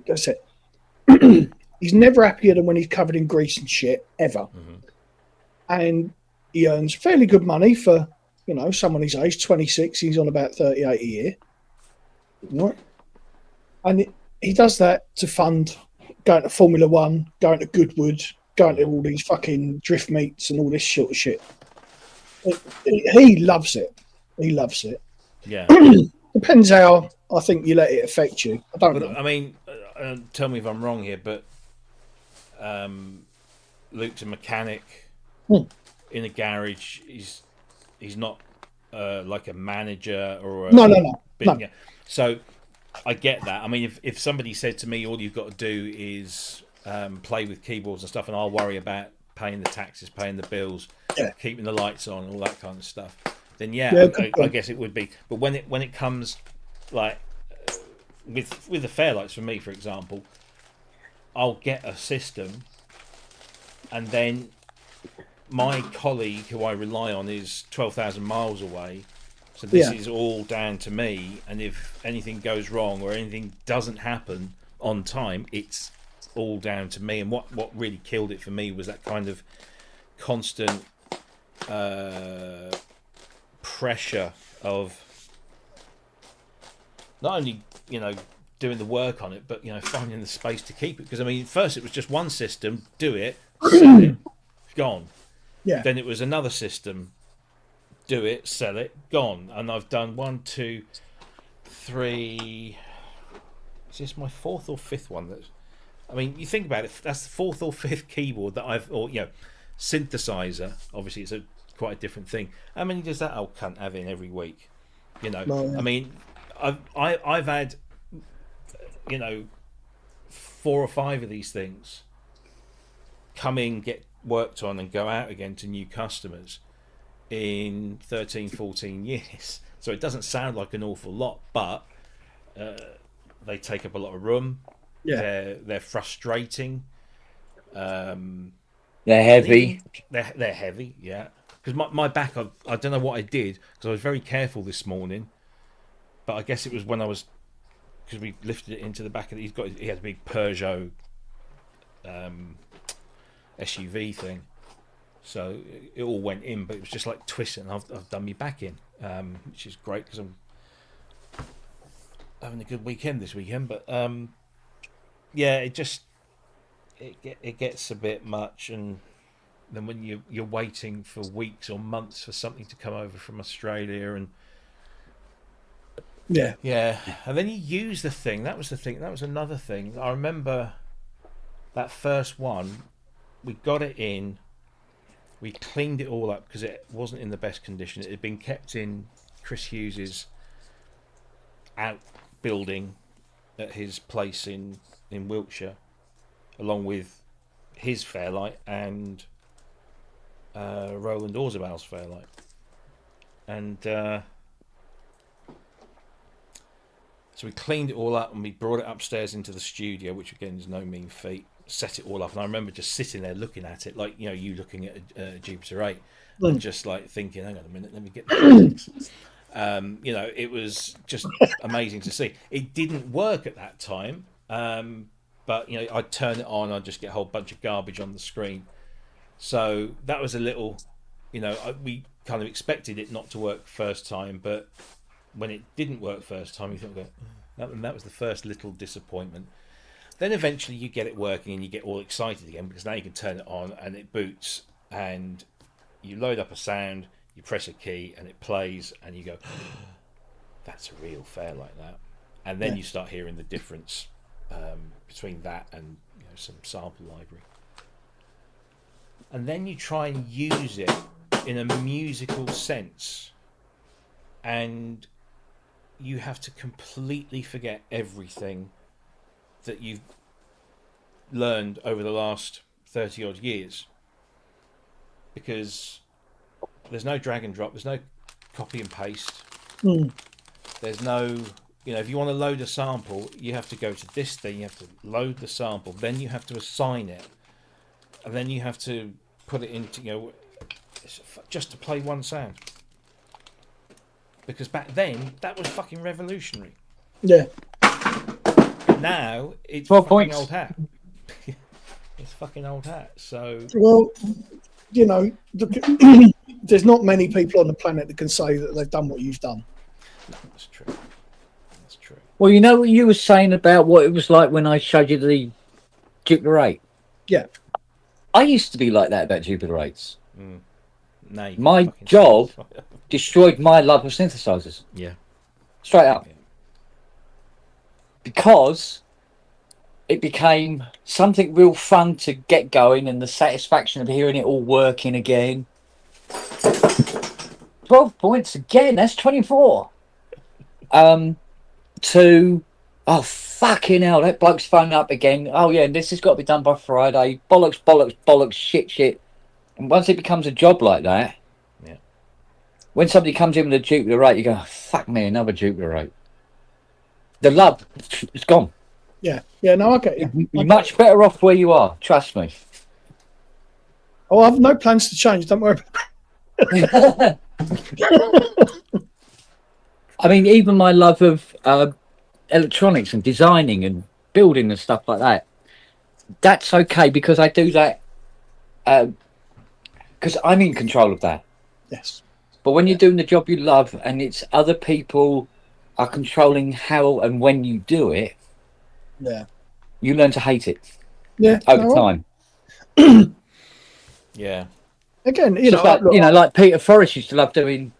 that's it. He's never happier than when he's covered in grease and shit, ever. And he earns fairly good money for, someone his age, 26. He's on about 38 a year. Right? And he does that to fund going to Formula One, going to Goodwood, going to all these fucking drift meets and all this sort of shit. He loves it. He loves it. Yeah. Depends how I think you let it affect you. I don't know. I mean, tell me if I'm wrong here, but Luke's a mechanic in a garage. He's not like a manager or a No. Yeah. So I get that. I mean, if somebody said to me, all you've got to do is play with keyboards and stuff, and I'll worry about paying the taxes, paying the bills, keeping the lights on, all that kind of stuff, then I guess it would be. But when it comes like with the Fairlights, for me, for example, I'll get a system, and then my colleague who I rely on is 12,000 miles away. So this is all down to me, and if anything goes wrong or anything doesn't happen on time, it's all down to me. And what really killed it for me was that kind of constant pressure of not only doing the work on it, but finding the space to keep it. Because I mean, first it was just one system, do it, sell it, gone. Yeah. Then it was another system, do it, sell it, gone. And I've done 1, 2, 3. Is this my fourth or fifth one? I mean, you think about it. That's the fourth or fifth keyboard that synthesizer. Obviously, it's quite a different thing. How many does that old cunt have in every week? No. I mean, I've had 4 or 5 of these things come in, get worked on, and go out again to new customers in 13, 14 years. So it doesn't sound like an awful lot, but they take up a lot of room. Yeah. They're frustrating. They're heavy. They're heavy, yeah. Because my back, I don't know what I did, because I was very careful this morning. But I guess it was when I was, because we lifted it into the back of he had a big Peugeot SUV thing, so it all went in, but it was just like twisting. I've done me back in, which is great because I'm having a good weekend this weekend. But it gets a bit much, and then when you're waiting for weeks or months for something to come over from Australia, and and then you use the thing. That was another thing. I remember that first one. We got it in, we cleaned it all up because it wasn't in the best condition. It had been kept in Chris Hughes's outbuilding at his place in Wiltshire, along with his Fairlight and Roland Orzabal's Fairlight. And so we cleaned it all up and we brought it upstairs into the studio, which again is no mean feat. Set it all up, and I remember just sitting there looking at it, like you looking at a Jupiter 8, and just like thinking, hang on a minute, let me get the physics. It was just amazing to see. It didn't work at that time, but I'd turn it on, I'd just get a whole bunch of garbage on the screen. So that was a little, we kind of expected it not to work first time, but when it didn't work first time, you thought, that was the first little disappointment. Then eventually you get it working and you get all excited again, because now you can turn it on and it boots, and you load up a sound, you press a key and it plays, and you go, that's a real Fairlight, that. And then you start hearing the difference between that and some sample library. And then you try and use it in a musical sense, and you have to completely forget everything that you've learned over the last 30 odd years, because there's no drag and drop, there's no copy and paste, there's no, if you want to load a sample, you have to go to this thing, you have to load the sample, then you have to assign it, and then you have to put it into, just to play one sound. Because back then, that was fucking revolutionary. Yeah. Now, it's 12 fucking points. old hat. It's fucking old hat. So, Well, there's not many people on the planet that can say that they've done what you've done. no, that's true. That's true. Well, you know what you were saying about what it was like when I showed you the Jupiter 8? Yeah. I used to be like that about Jupiter 8s. No, you My fucking job say it. destroyed my love of synthesizers. Yeah. Straight up. Yeah. Because it became something real fun to get going, and the satisfaction of hearing it all working again. 12 points again, that's 24. Oh, fucking hell, that bloke's phoned up again. Oh, yeah, this has got to be done by Friday. Bollocks, bollocks, bollocks, shit. And once it becomes a job like that, Yeah. when somebody comes in with a Jupiter 8, you go, oh, fuck me, another Jupiter 8. The love, it's gone. Yeah. No, I get you. You're much better off where you are, trust me. Oh, I have no plans to change. Don't worry. I mean, even my love of electronics and designing and building and stuff like that, that's okay, because I do that because I'm in control of that. Yes. But when you're doing the job you love and it's other people are controlling how and when you do it, Yeah. you learn to hate it Yeah. over time. Yeah. Again, Just like Peter Forrest used to love doing,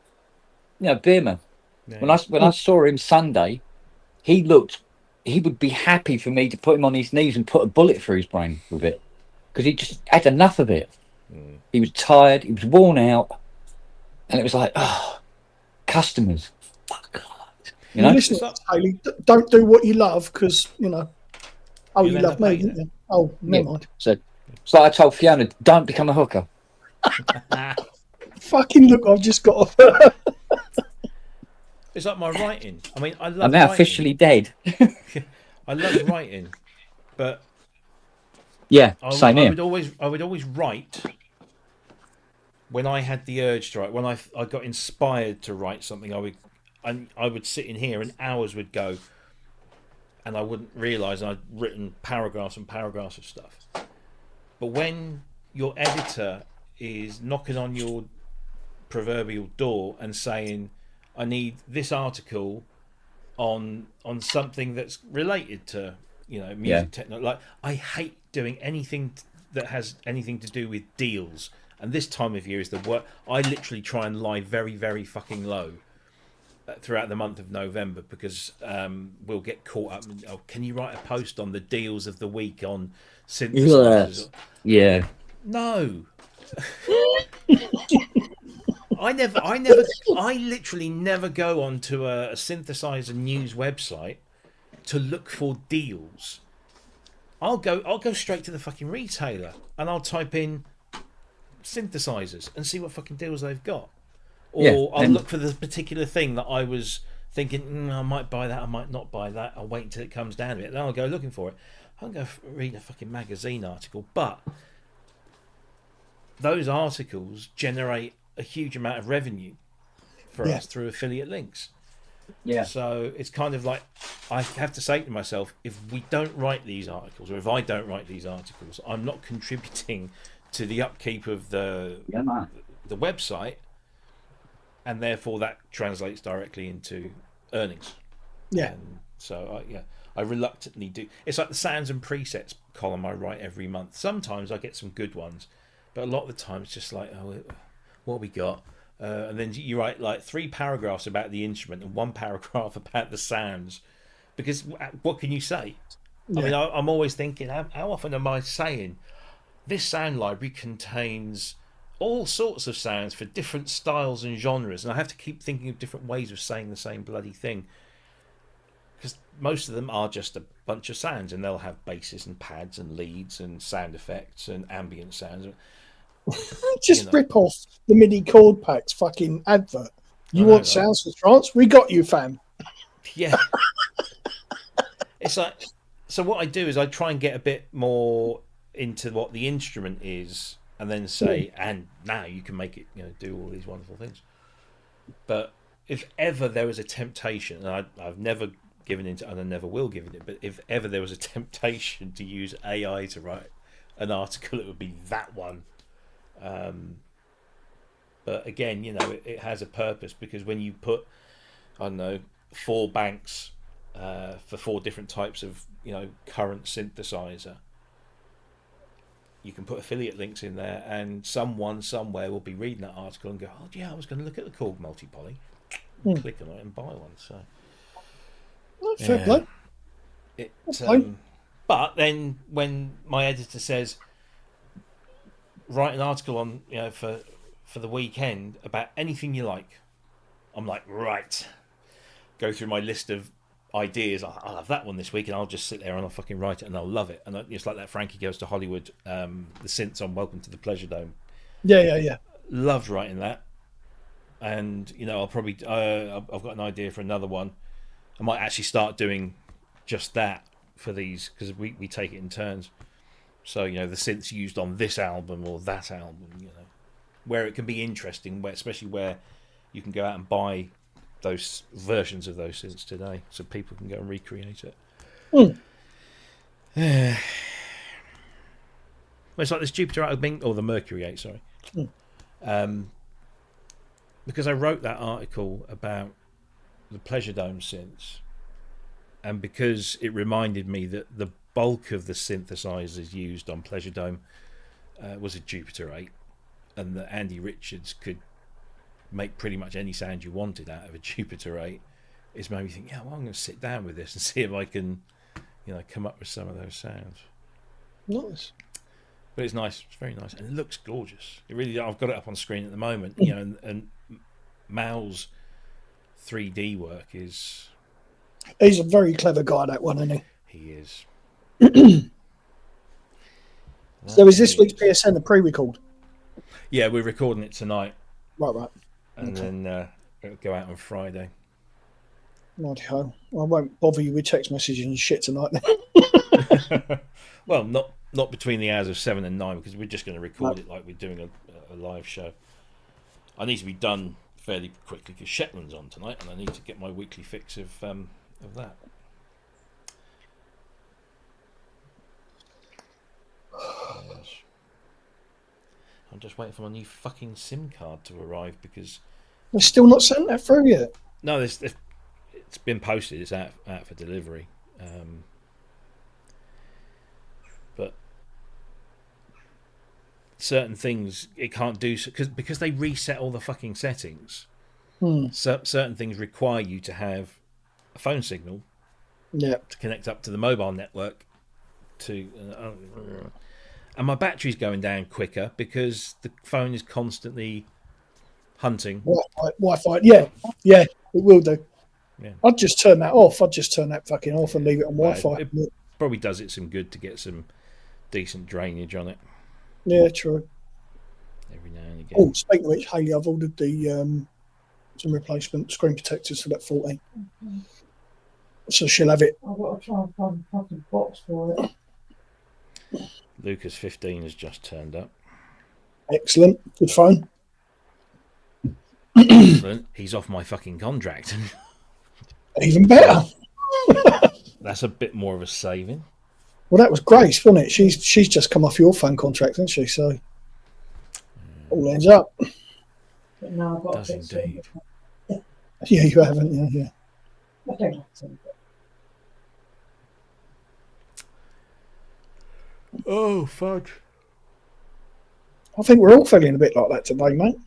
Beerman. Yeah. When I saw him Sunday, he would be happy for me to put him on his knees and put a bullet through his brain with it, because he just had enough of it. He was tired, he was worn out, and it was like, oh, customers, fuck. Listen, Haley, don't do what you love, because Oh, You'll you end love up me, hating didn't you? Oh, never mind. So it's like I told Fiona, don't become a hooker. Fucking look, I've just got off. It's like my writing. I mean, I love I'm now writing. officially dead. I love writing, but Yeah, I same here. would always write when I had the urge to write. When I got inspired to write something, I would sit in here and hours would go, and I wouldn't realise I'd written paragraphs and paragraphs of stuff. But when your editor is knocking on your proverbial door and saying, I need this article on something that's related to music technology. Like, I hate doing anything that has anything to do with deals. And this time of year is the work. I literally try and lie very, very fucking low throughout the month of November, because we'll get caught up. Oh, can you write a post on the deals of the week on synthesizers? Yeah. No. I literally never go onto a synthesizer news website to look for deals. I'll go straight to the fucking retailer and I'll type in synthesizers and see what fucking deals they've got. Or I'll look for the particular thing that I was thinking, I might buy that, I might not buy that. I'll wait until it comes down to it. Then I'll go looking for it. I'll go read a fucking magazine article. But those articles generate a huge amount of revenue for us through affiliate links. Yeah. So it's kind of like, I have to say to myself, if we don't write these articles, or if I don't write these articles, I'm not contributing to the upkeep of the website, and therefore that translates directly into earnings. Yeah. And so I reluctantly do. It's like the sounds and presets column I write every month. Sometimes I get some good ones, but a lot of the time it's just like, oh, what we got? And then you write like 3 paragraphs about the instrument and 1 paragraph about the sounds, because what can you say? I mean, I'm always thinking, how often am I saying this sound library contains all sorts of sounds for different styles and genres, and I have to keep thinking of different ways of saying the same bloody thing. because most of them are just a bunch of sounds, and they'll have basses and pads and leads and sound effects and ambient sounds. Just rip off the MIDI chord packs fucking advert. You want sounds for trance? We got you, fam. Yeah. It's like, so what I do is I try and get a bit more into what the instrument is, and then say, and now you can make it, do all these wonderful things. But if ever there was a temptation, and I've never given into, and I never will give it, but if ever there was a temptation to use AI to write an article, it would be that one. But again, it has a purpose, because when you put, I don't know, 4 banks for 4 different types of current synthesizer, you can put affiliate links in there, and someone somewhere will be reading that article and go, oh yeah, I was going to look at the Korg multi-poly, click on it and buy one. So fair play. But then when my editor says, write an article on for the weekend about anything you like, I'm like, right, go through my list of ideas. I'll have that one this week, and I'll just sit there and I'll fucking write it, and I'll love it. And it's like that Frankie Goes to Hollywood, the synths on Welcome to the Pleasure Dome. Yeah. Loved writing that. And I'll probably I've got an idea for another one. I might actually start doing just that for these, because we take it in turns. So the synths used on this album or that album, where it can be interesting, especially where you can go out and buy those versions of those synths today, so people can go and recreate it. Well, it's like this Jupiter 8 or the Mercury 8, sorry. Because I wrote that article about the Pleasure Dome synths, and because it reminded me that the bulk of the synthesizers used on Pleasure Dome was a Jupiter 8, and that Andy Richards could make pretty much any sound you wanted out of a Jupiter 8, it's made me think, I'm going to sit down with this and see if I can, come up with some of those sounds. Nice. But it's nice. It's very nice, and it looks gorgeous. It really. I've got it up on screen at the moment. And Mal's 3D work is. He's a very clever guy, that one, isn't he? He is. So is this week's PSN a pre-record? Yeah, we're recording it tonight. Right. And then it'll go out on Friday. Righty-ho. I won't bother you with text messages and shit tonight. Well, not between the hours of 7 and 9, because we're just going to record it like we're doing a live show. I need to be done fairly quickly because Shetland's on tonight, and I need to get my weekly fix of that. Yes. I'm just waiting for my new fucking SIM card to arrive, because They're still not sent that through yet. no, it's been posted. It's out for delivery. But certain things it can't do because they reset all the fucking settings. So certain things require you to have a phone signal, to connect up to the mobile network. And my battery's going down quicker because the phone is constantly hunting. Wi-Fi. Yeah, it will do. Yeah. I'd just turn that off. I'd just turn that fucking off and leave it on Wi-Fi. It probably does it some good to get some decent drainage on it. Yeah, true. Every now and again. Oh, speaking of which, Hayley, I've ordered the some replacement screen protectors for that 14. So she'll have it. I've got to try and find a fucking box for it. Lucas 15 has just turned up. Excellent. Good phone. Excellent. He's off my fucking contract. Even better. That's a bit more of a saving. Well, that was Grace, wasn't it? She's just come off your phone contract, hasn't she? So all ends up. But now I've got Does to fix indeed. it. Yeah, you haven't. Yeah. I don't like to. Oh, fudge. I think we're all feeling a bit like that today, mate.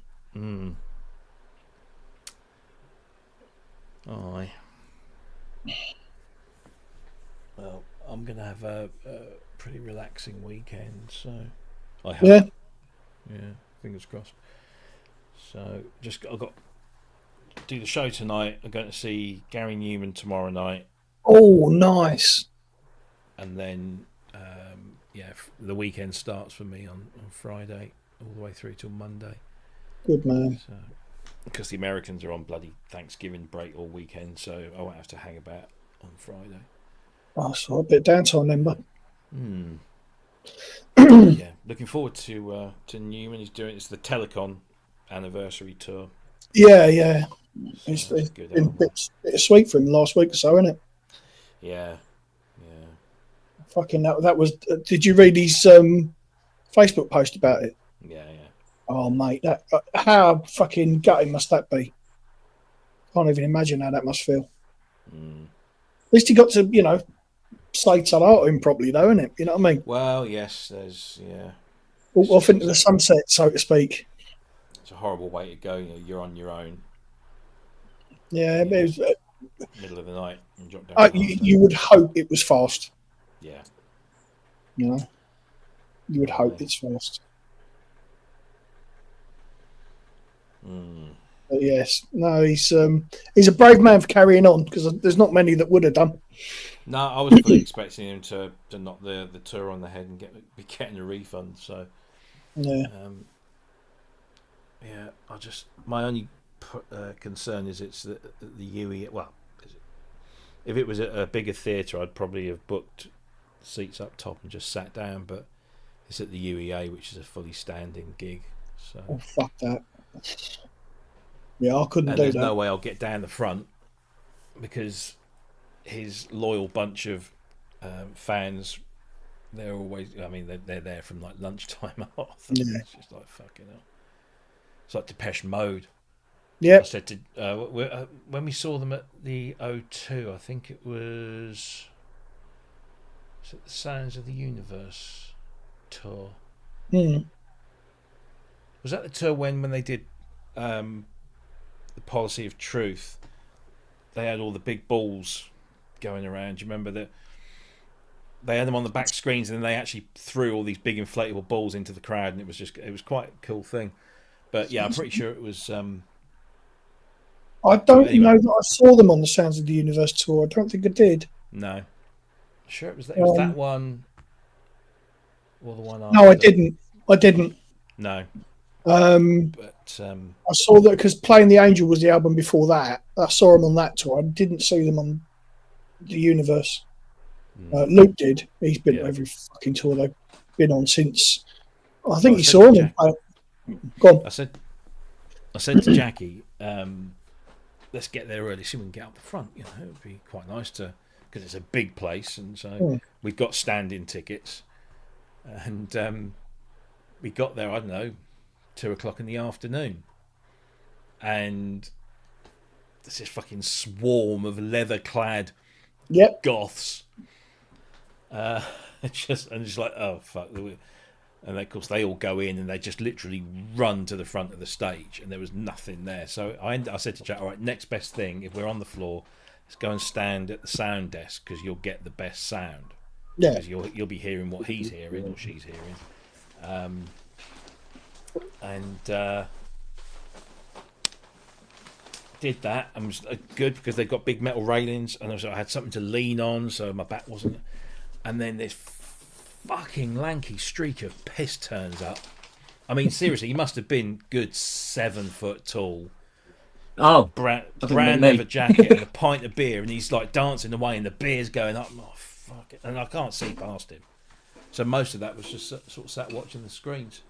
Aye. Well, I'm going to have a pretty relaxing weekend, so I hope. Yeah, fingers crossed. So I've got to do the show tonight. I'm going to see Gary Newman tomorrow night. Oh, nice. And then the weekend starts for me on Friday all the way through till Monday. Good man. So, because the Americans are on bloody Thanksgiving break all weekend, so I won't have to hang about on Friday. Oh, so a bit of downtime then, but. Yeah, looking forward to Newman. He's doing it's the Telecon anniversary tour. Yeah. So It's good been a bit sweet for him last week or so, isn't it? Yeah. Fucking that was. Did you read his Facebook post about it? Yeah. Oh, mate, that how fucking gutting must that be? Can't even imagine how that must feel. At least he got to, say hello to him properly, though, isn't it? You know what I mean? Well, yes, there's Walk off into the sunset, so to speak. It's a horrible way to go. You're on your own. Yeah, but it was, middle of the night and drop down. you would hope it was fast. Yeah. You would hope it's fast. But yes, no, he's a brave man for carrying on because there's not many that would have done. No, I was fully expecting him to knock the tour on the head and be getting a refund. So yeah, my only concern is it's the UE. Well, if it was a bigger theatre, I'd probably have booked seats up top and just sat down. But it's at the UEA, which is a fully standing gig. So fuck that. Yeah, I couldn't do that. There's no way I'll get down the front because his loyal bunch of fans, they're always. I mean, they're there from like lunchtime off. Yeah. It's just like fucking hell. It's like Depeche Mode. Yeah. I said to when we saw them at the O2, I think it was it the Sounds of the Universe tour. Was that the tour when they did the Policy of Truth? They had all the big balls going around. Do you remember that? They had them on the back screens, and then they actually threw all these big inflatable balls into the crowd, and it was quite a cool thing. But yeah, I'm pretty sure it was. I don't know that I saw them on the Sounds of the Universe tour. I don't think I did. No, sure it was. It was that one, or the one. No, I didn't. No. But I saw that because Playing the Angel was the album before that. I saw them on that tour. I didn't see them on the Universe. Luke did. He's been to every fucking tour they've been on since. I think he saw them. Go on. I said to Jackie, let's get there early so we can get up the front. It would be quite nice because it's a big place, and so we've got standing tickets, and we got there. I don't know, 2:00 in the afternoon, and there's this fucking swarm of leather-clad goths. Just like, oh fuck. And of course, they all go in and they just literally run to the front of the stage, and there was nothing there. So I said to Jack, all right, next best thing, if we're on the floor, let's go and stand at the sound desk because you'll get the best sound. Yeah. Because you'll be hearing what he's hearing or she's hearing. Did that and was good because they've got big metal railings, and I had something to lean on, so my back wasn't. And then this fucking lanky streak of piss turns up. I mean, seriously, he must have been good 7 foot tall. Oh, brand leather jacket and a pint of beer, and he's like dancing away, and the beer's going up. Oh fuck it! And I can't see past him. So most of that was just sort of sat watching the screens.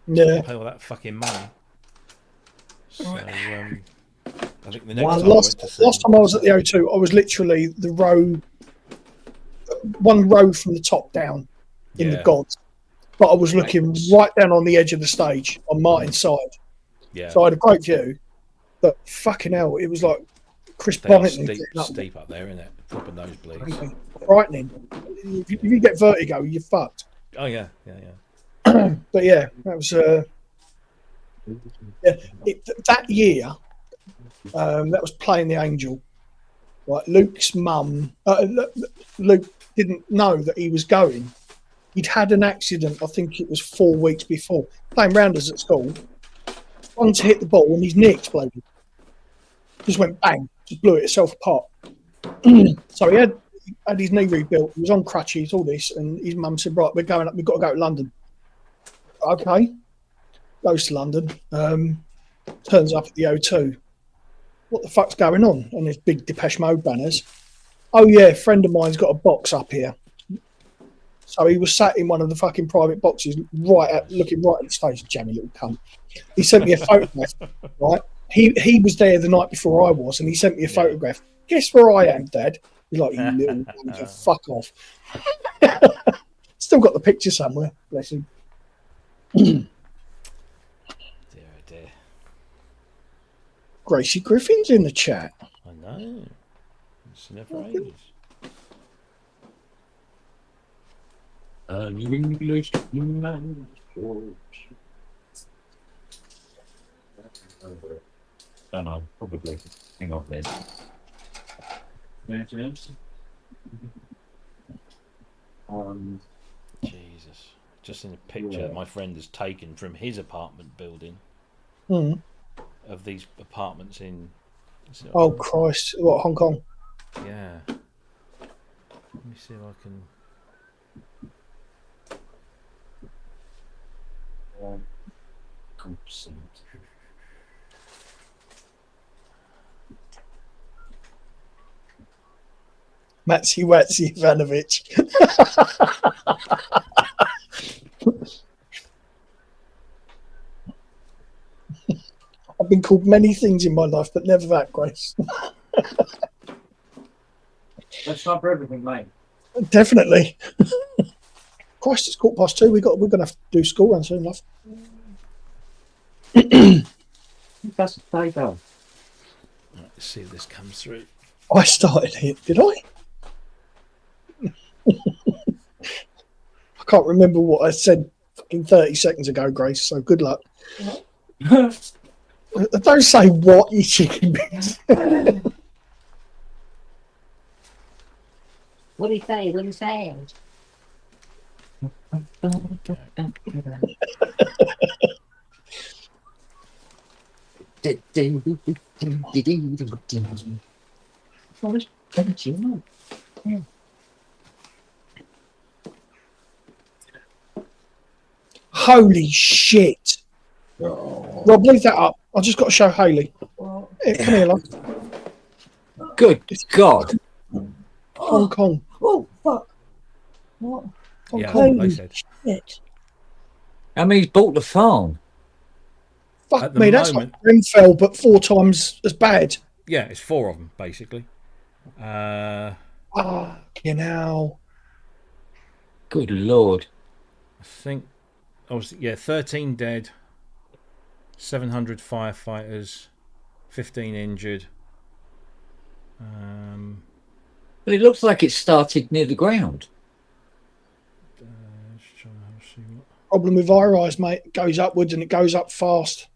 Yeah. Pay all that fucking money. So I think the next time last time I was at the O2, I was literally one row from the top down in the gods, but I was looking right down on the edge of the stage on Martin's side. Yeah. So I had a great view, but fucking hell, it was like Chris Bonnet. Steep up there, isn't it? Proper nosebleeds. Frightening. If you get vertigo, you're fucked. Oh yeah. But yeah, that was that year. That was Playing the Angel. Like Luke's mum, Luke didn't know that he was going. He'd had an accident. I think it was 4 weeks before, playing rounders at school. Wanted to hit the ball, and his knee exploded. Just went bang, just blew it itself apart. So he had his knee rebuilt. He was on crutches, all this, and his mum said, "Right, we're going up. We've got to go to London." Okay, goes to London. Turns up at the O2. What the fuck's going on? And there's big Depeche Mode banners. Oh yeah, a friend of mine's got a box up here. So he was sat in one of the fucking private boxes, looking right at the stage. Jammy little cunt. He sent me a photograph. Right, he was there the night before I was, and he sent me a photograph. Guess where I am, Dad? He's like, "You little wanker, fuck off." Still got the picture somewhere. Bless him. Dear, oh dear. Gracie Griffin's in the chat. I know. It's never ages. An English man. Don't know, probably. Hang on then. Jesus. Just in a picture that my friend has taken from his apartment building of these apartments in. Oh Christ! What, Hong Kong? Yeah. Let me see if I can. Consent. Matsy Watsy Ivanovic. I've been called many things in my life, but never that, Grace. That's not for everything, mate. Definitely. Christ, it's 2:15. We're going to have to do school run soon enough. That's the day, though. Let's see if this comes through. I started it, did I? I can't remember what I said fucking 30 seconds ago, Grace, so good luck. Don't say what, you chicken bits. What do you say? What do you say? Holy shit. Rob, leave that up. I just got to show Hayley. Here, come here, love. Good God. Hong Kong. Oh, fuck. What? Hong Yeah, Kong. like I said. Shit. I mean, he's bought the farm. Fuck At the me, that's moment- like Grenfell, but 4 times as bad. Yeah, it's 4 of them, basically. You know. Good Lord. I think, 13 dead, 700 firefighters, 15 injured. But it looks like it started near the ground. Just trying to see what. Problem with high-rise, mate. It goes upwards and it goes up fast.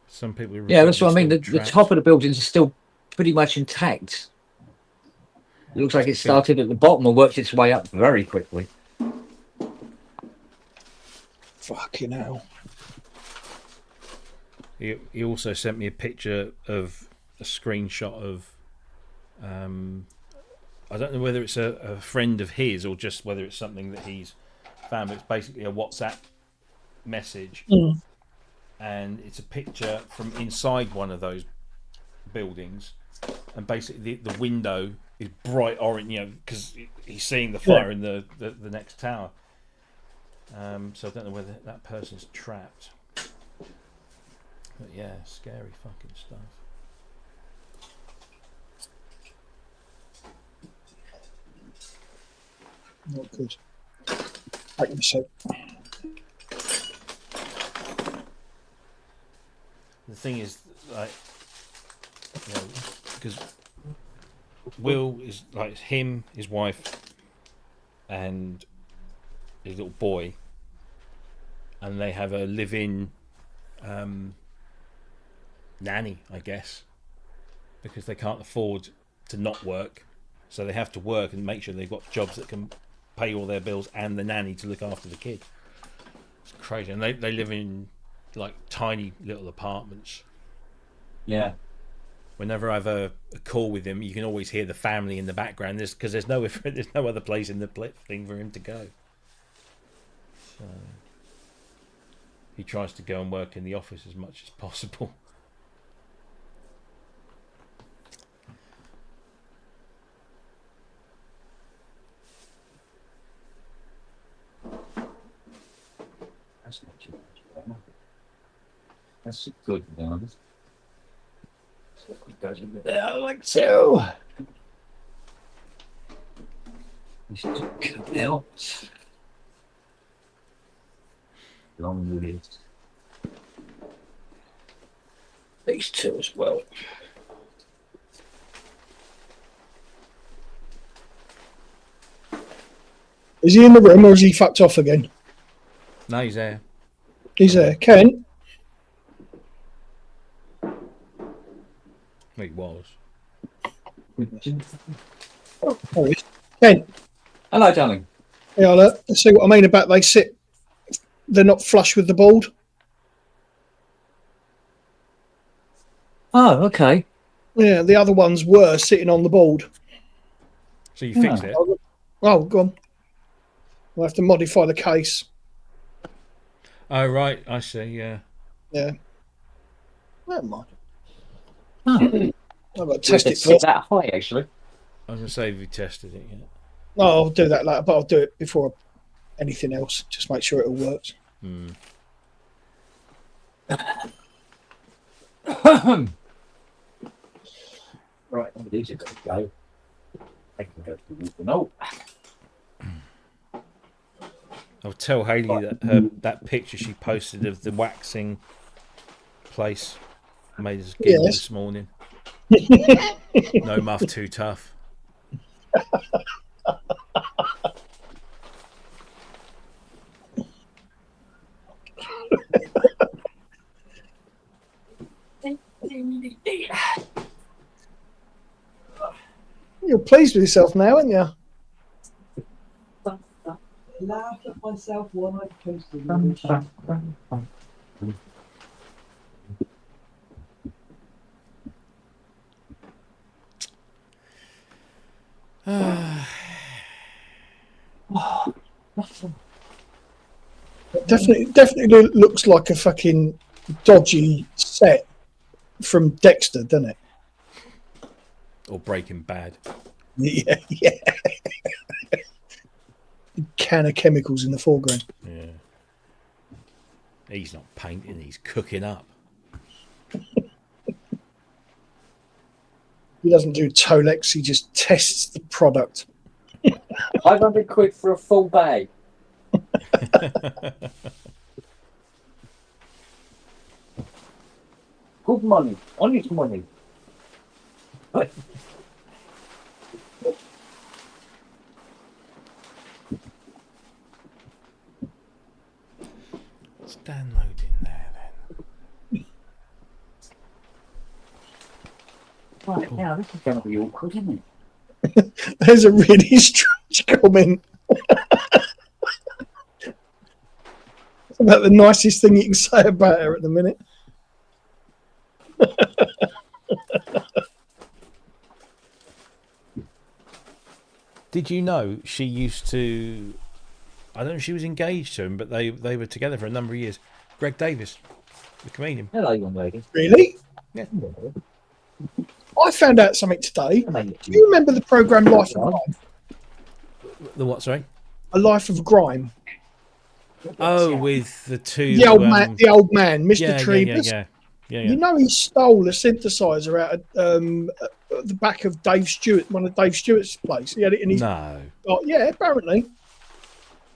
Some people. Yeah, that's what I mean. The Trapped. top of the buildings is still pretty much intact. It looks like it started at the bottom and worked its way up very quickly. Fucking hell. He also sent me a picture of a screenshot of. I don't know whether it's a friend of his or just whether it's something that he's found. But it's basically a WhatsApp message, and it's a picture from inside one of those buildings, and basically the window is bright orange, because he's seeing the fire in the next tower. So I don't know whether that person's trapped. But yeah, scary fucking stuff. Not good. Like you said. The thing is, like, because Will is like him, his wife, and his little boy, and they have a live-in nanny, I guess, because they can't afford to not work, so they have to work and make sure they've got jobs that can pay all their bills and the nanny to look after the kid. It's crazy, and they live in like tiny little apartments. Yeah. whenever I have a call with him, you can always hear the family in the background. Because there's no other place in the thing for him to go. So he tries to go and work in the office as much as possible. That's not too much. That's a good one. Goes over there like so. This is cut out. Along with these two as well. Is he in the room or is he fucked off again? No, he's there. He's there. Ken? He was. Oh, there he is. Ken? Hello, darling. Yeah, let's see what I mean about they're not flush with the board. Oh, okay. Yeah, the other ones were sitting on the board. So you fixed it? Oh, go on. We'll have to modify the case. Oh, right. I see, yeah. Yeah. Never mind. Oh. I've got to test it It's first. that high, actually. I was going to say, have you tested it yet? No, I'll do that later, but I'll do it before anything else. Just make sure it all works. Right, these are going to go. I can go to the note. I'll tell Hayley that that picture she posted of the waxing place made us giggle this morning. No muff too tough. You're pleased with yourself now, aren't you? Laughed at myself when I posted it. Definitely looks like a fucking dodgy set from Dexter, doesn't it? Or Breaking Bad. Yeah. Can of chemicals in the foreground. Yeah. He's not painting, he's cooking up. He doesn't do Tolex, he just tests the product. 500 quid for a full bag. Good money. Honest money. It's downloading there then. Right, now this is going to be awkward, isn't it? There's a really strange comment. It's about the nicest thing you can say about her at the minute. Did you know she used to... I don't know if she was engaged to him, but they were together for a number of years. Greg Davis, the comedian. Hello, young lady. Really? Yeah. I found out something today. Do you remember the programme Life of Grime? The what, sorry? A Life of Grime. Oh, with the two... The old man, Mr. Trebus. Yeah. You know, he stole a synthesizer out of at the back of Dave Stewart, one of Dave Stewart's place. He had it in his... No. Oh, yeah, apparently.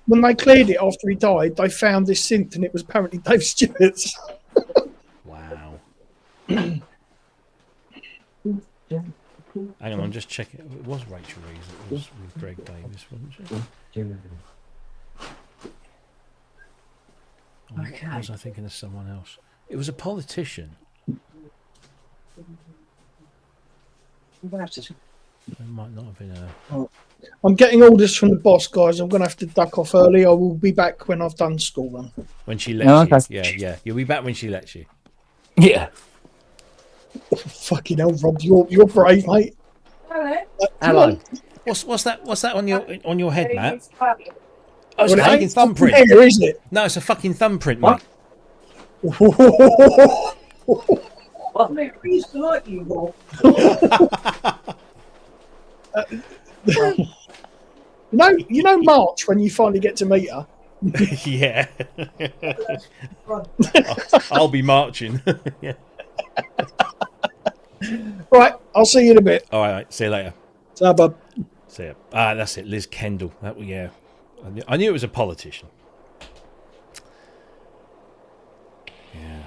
When they cleared it after he died, they found this synth and it was apparently Dave Stewart's. Wow. Hang on, I'm just checking. It was Rachel Reeves that was with Greg Davis, wasn't she? Okay. Or was I thinking of someone else? It was a politician. It might not have been a... I'm getting orders from the boss, guys. I'm going to have to duck off early. I will be back when I've done school run. When she lets you. Yeah. You'll be back when she lets you. Yeah. Fucking hell, Rob, you're brave, mate. Hello. Hello. What's that on your head, Matt? Oh, it's Well, a it fucking ain't thumbprint. hair, is it? No, it's a fucking thumbprint, What? mate. I used to like you, Rob. You know March when you finally get to meet her. Yeah. Right. I'll be marching. Yeah. Right, I'll see you in a bit. All right. See you later. So, bub. See ya. Ah, that's it. Liz Kendall. Yeah. I knew it was a politician. Yeah.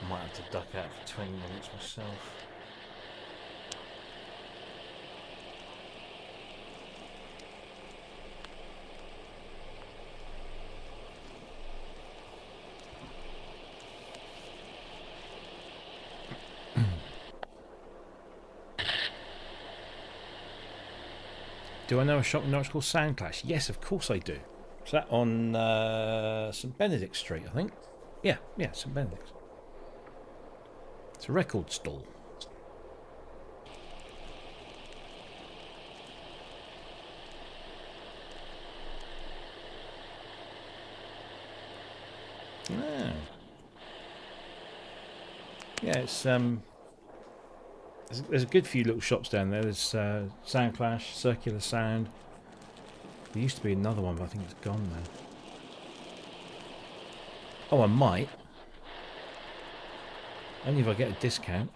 I might have to duck out for 20 minutes myself. Do I know a shop in Norwich called Soundclash? Yes, of course I do. Is that on St Benedict Street, I think? Yeah, St Benedict. It's a record stall. Yeah. Yeah, it's there's a good few little shops down there. There's Soundclash, Circular Sound. There used to be another one, but I think it's gone now. Oh, I might. Only if I get a discount.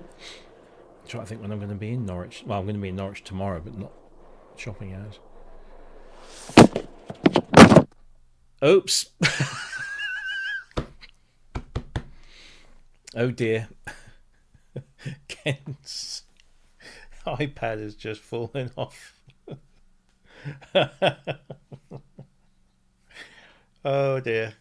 I'm trying to think when I'm going to be in Norwich. Well, I'm going to be in Norwich tomorrow, but not shopping hours. Oops. Oh dear. Ken's iPad has just fallen off. Oh dear.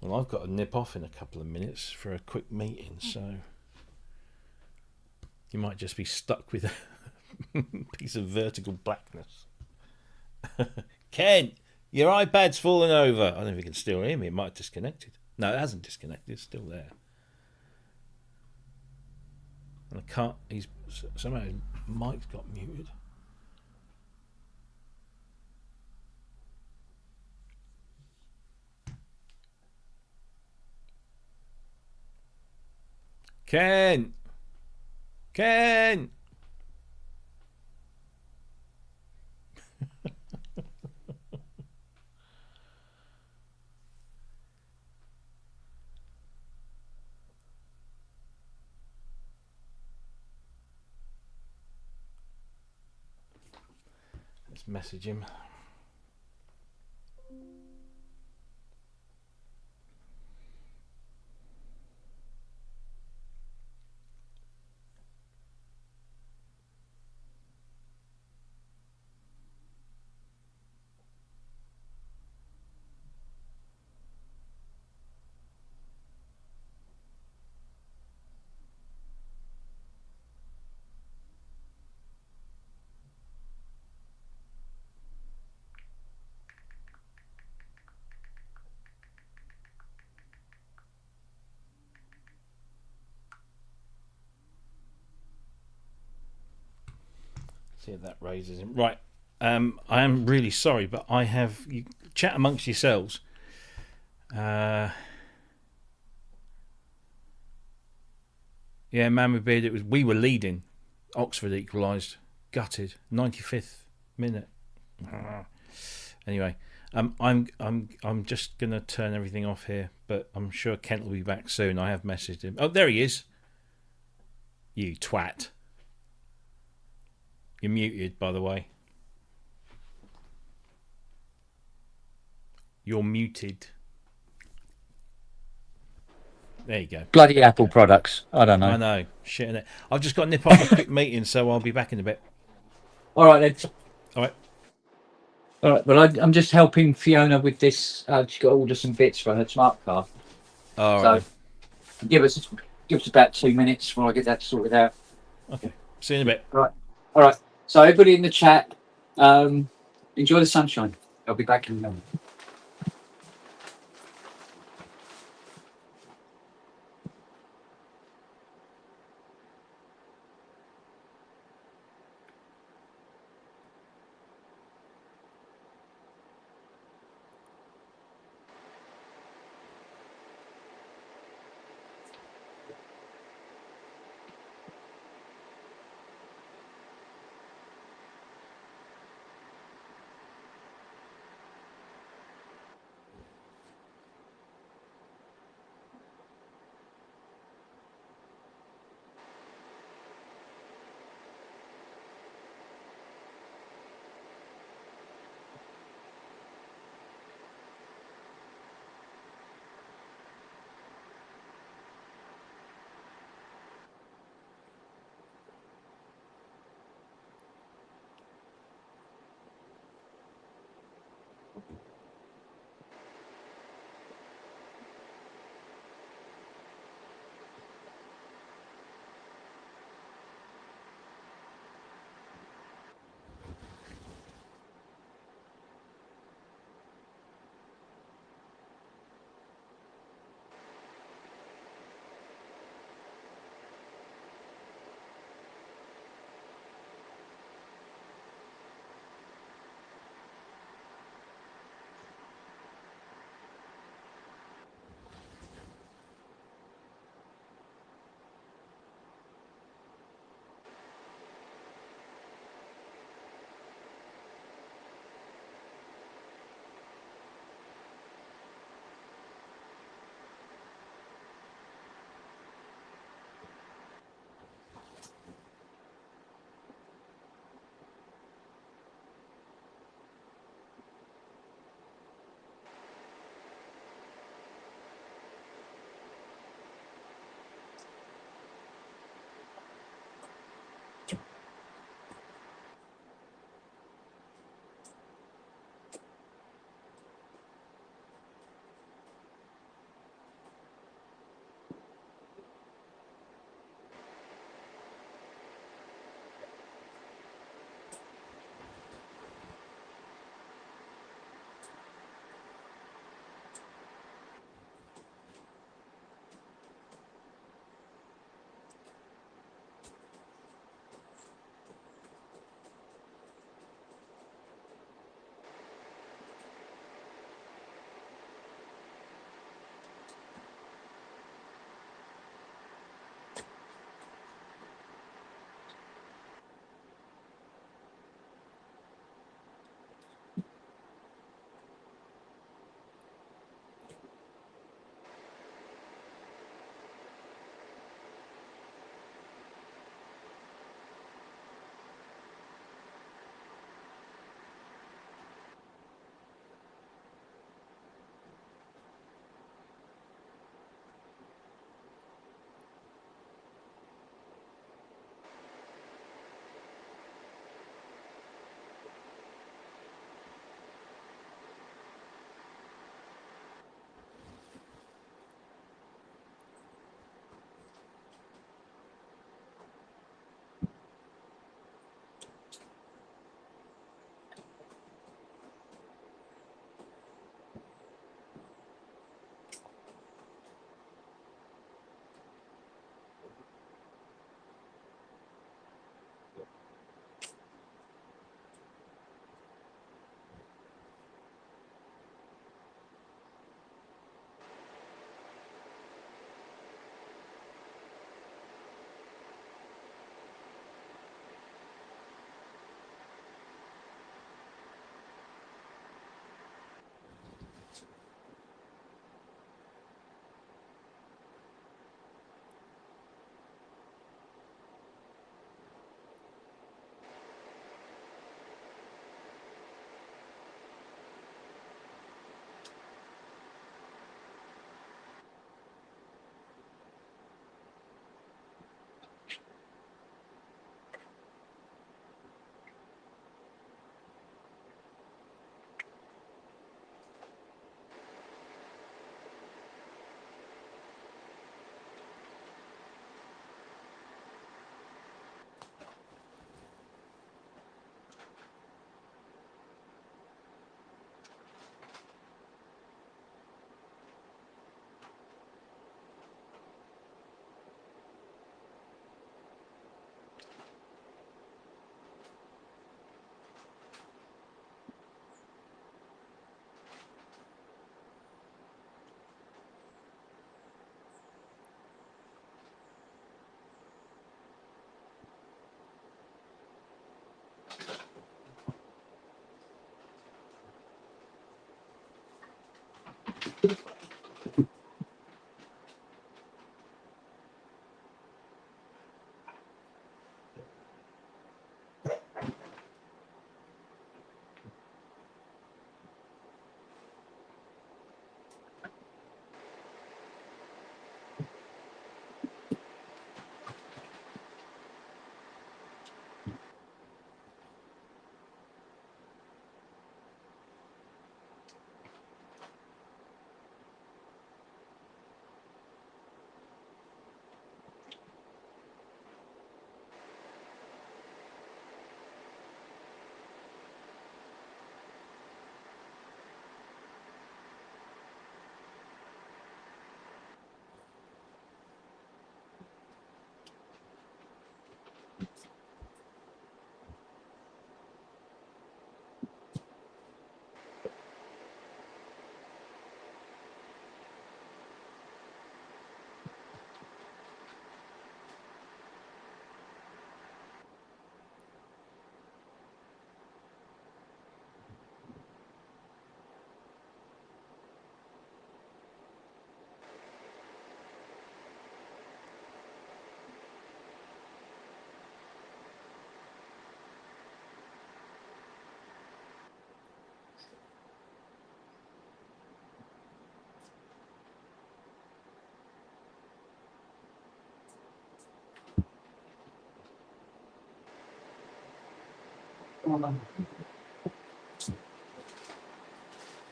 Well, I've got to nip off in a couple of minutes for a quick meeting, so you might just be stuck with a piece of vertical blackness. Ken, your iPad's fallen over. I don't know if you can still hear me. It might have disconnected. No, it hasn't disconnected. It's still there. And I can't. Somehow his mic's got muted. Ken! Let's message him. See if that raises him. Right. I am really sorry, but I have you chat amongst yourselves. Yeah, Man with Beard. We were leading. Oxford equalised. Gutted. 95th minute. Anyway, I'm just gonna turn everything off here, but I'm sure Kent will be back soon. I have messaged him. Oh, there he is. You twat. You're muted, by the way. You're muted. There you go. Bloody Apple products. I don't know. I know. Shit in it. I've just got to nip off a quick meeting, so I'll be back in a bit. All right then. All right. All right. Well, I'm just helping Fiona with this. She's got to order some bits for her smart car. All So right. give us about 2 minutes before I get that sorted out. Okay. See you in a bit. All right. So everybody in the chat, enjoy the sunshine. I'll be back in a moment.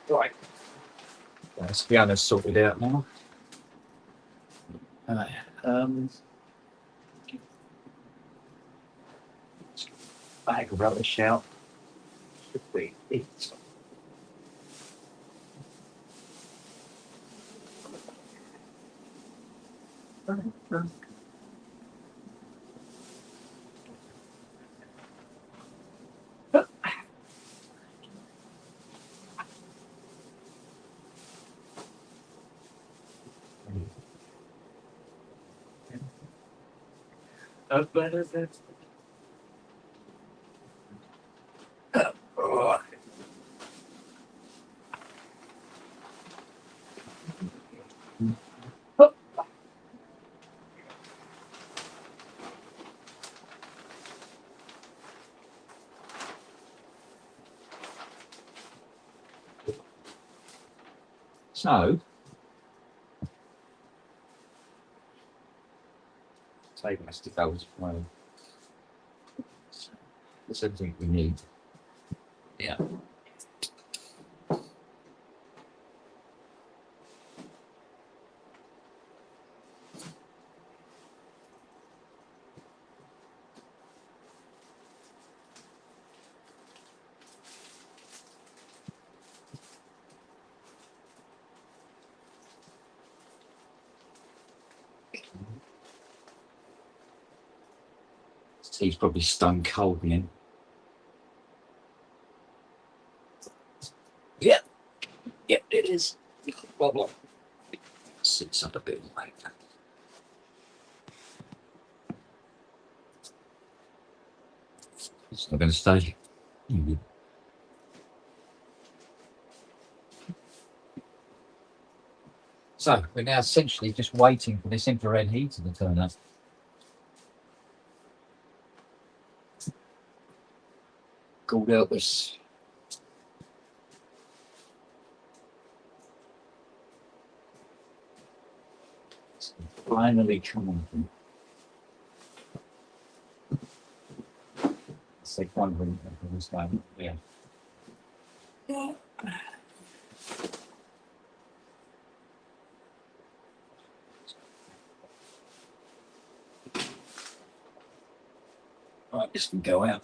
Right. That's the other sorted out now. Right. Bag of rubbish out. Should be it. Right. So, taking us to go as well. That's everything we need. Yeah. He's probably stone cold again. Yeah. Yep, it is. Blah, blah. Sits up a bit like that. It's not going to stay. So we're now essentially just waiting for this infrared heater to turn up. God help us. Finally come on. It's like wondering at this moment. Yeah. Right, this can go out.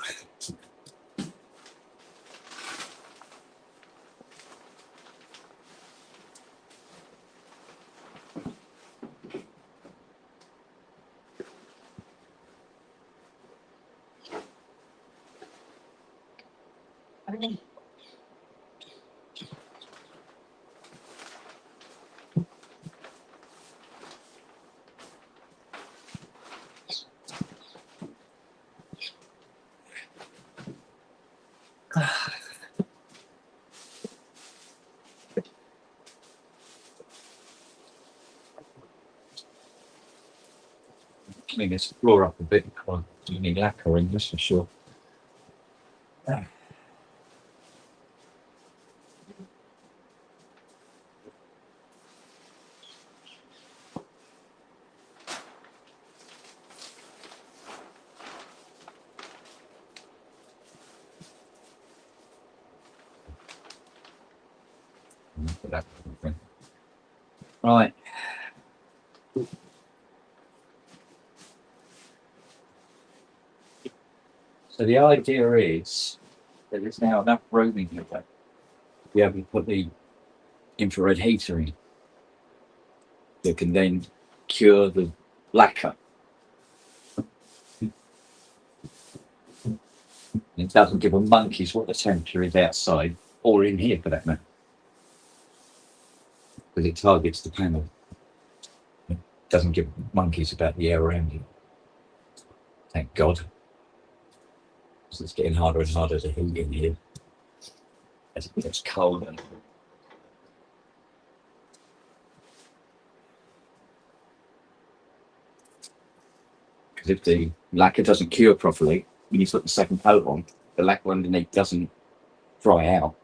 mean, it's the floor up a bit. You need lacquering, that's for sure. Right. So the idea is that there's now enough room in here to be able to put the infrared heater in that can then cure the lacquer. It doesn't give a monkeys what the temperature is outside or in here for that matter, because it targets the panel. It doesn't give monkeys about the air around it. Thank God. So it's getting harder and harder to heat in here as it gets colder. Because if the lacquer doesn't cure properly, when you put the second coat on, the lacquer underneath doesn't dry out.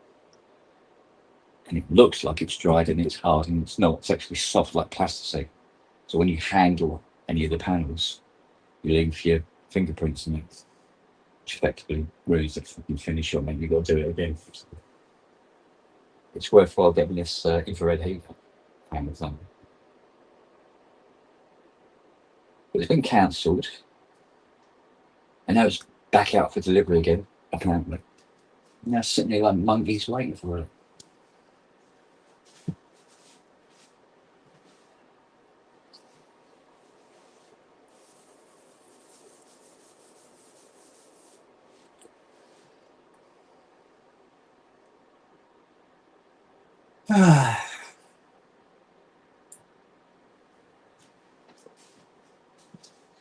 And it looks like it's dried and it's hard, and it's not. It's actually soft like plasticine. So when you handle any of the panels, you leave your fingerprints in it, which effectively ruins the fucking finish on, and you've got to do it again. It's worthwhile getting this infrared heater panel done. But it's been cancelled, and now it's back out for delivery again, apparently. Now sitting there like monkeys waiting for it.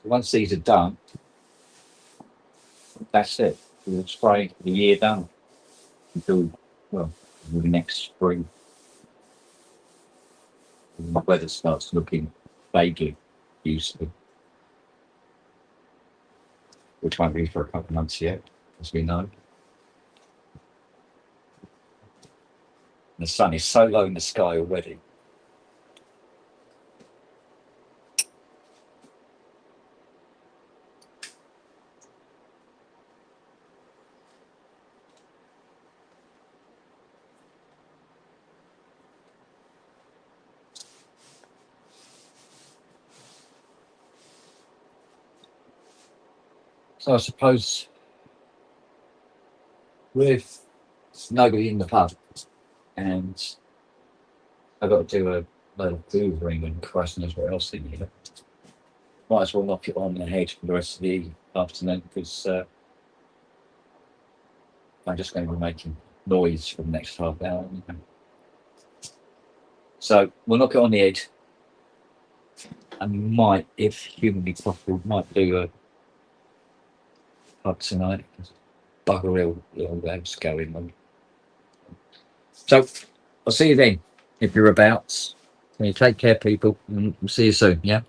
Once these are done, that's it. We'll spray the year done until, well, the next spring. When the weather starts looking vaguely useful, which won't be for a couple of months yet, as we know. The sun is so low in the sky already. So I suppose with nobody in the pub and I've got to do a load of hoovering and Christ knows what else in here, might as well knock it on the head for the rest of the afternoon, because I'm just going to be making noise for the next half hour. So we'll knock it on the head, and we might, if humanly possible, might do a pub tonight. Bugger all the old lads going on. So I'll see you then if you're about. Can you take care, people? And we'll see you soon, yeah?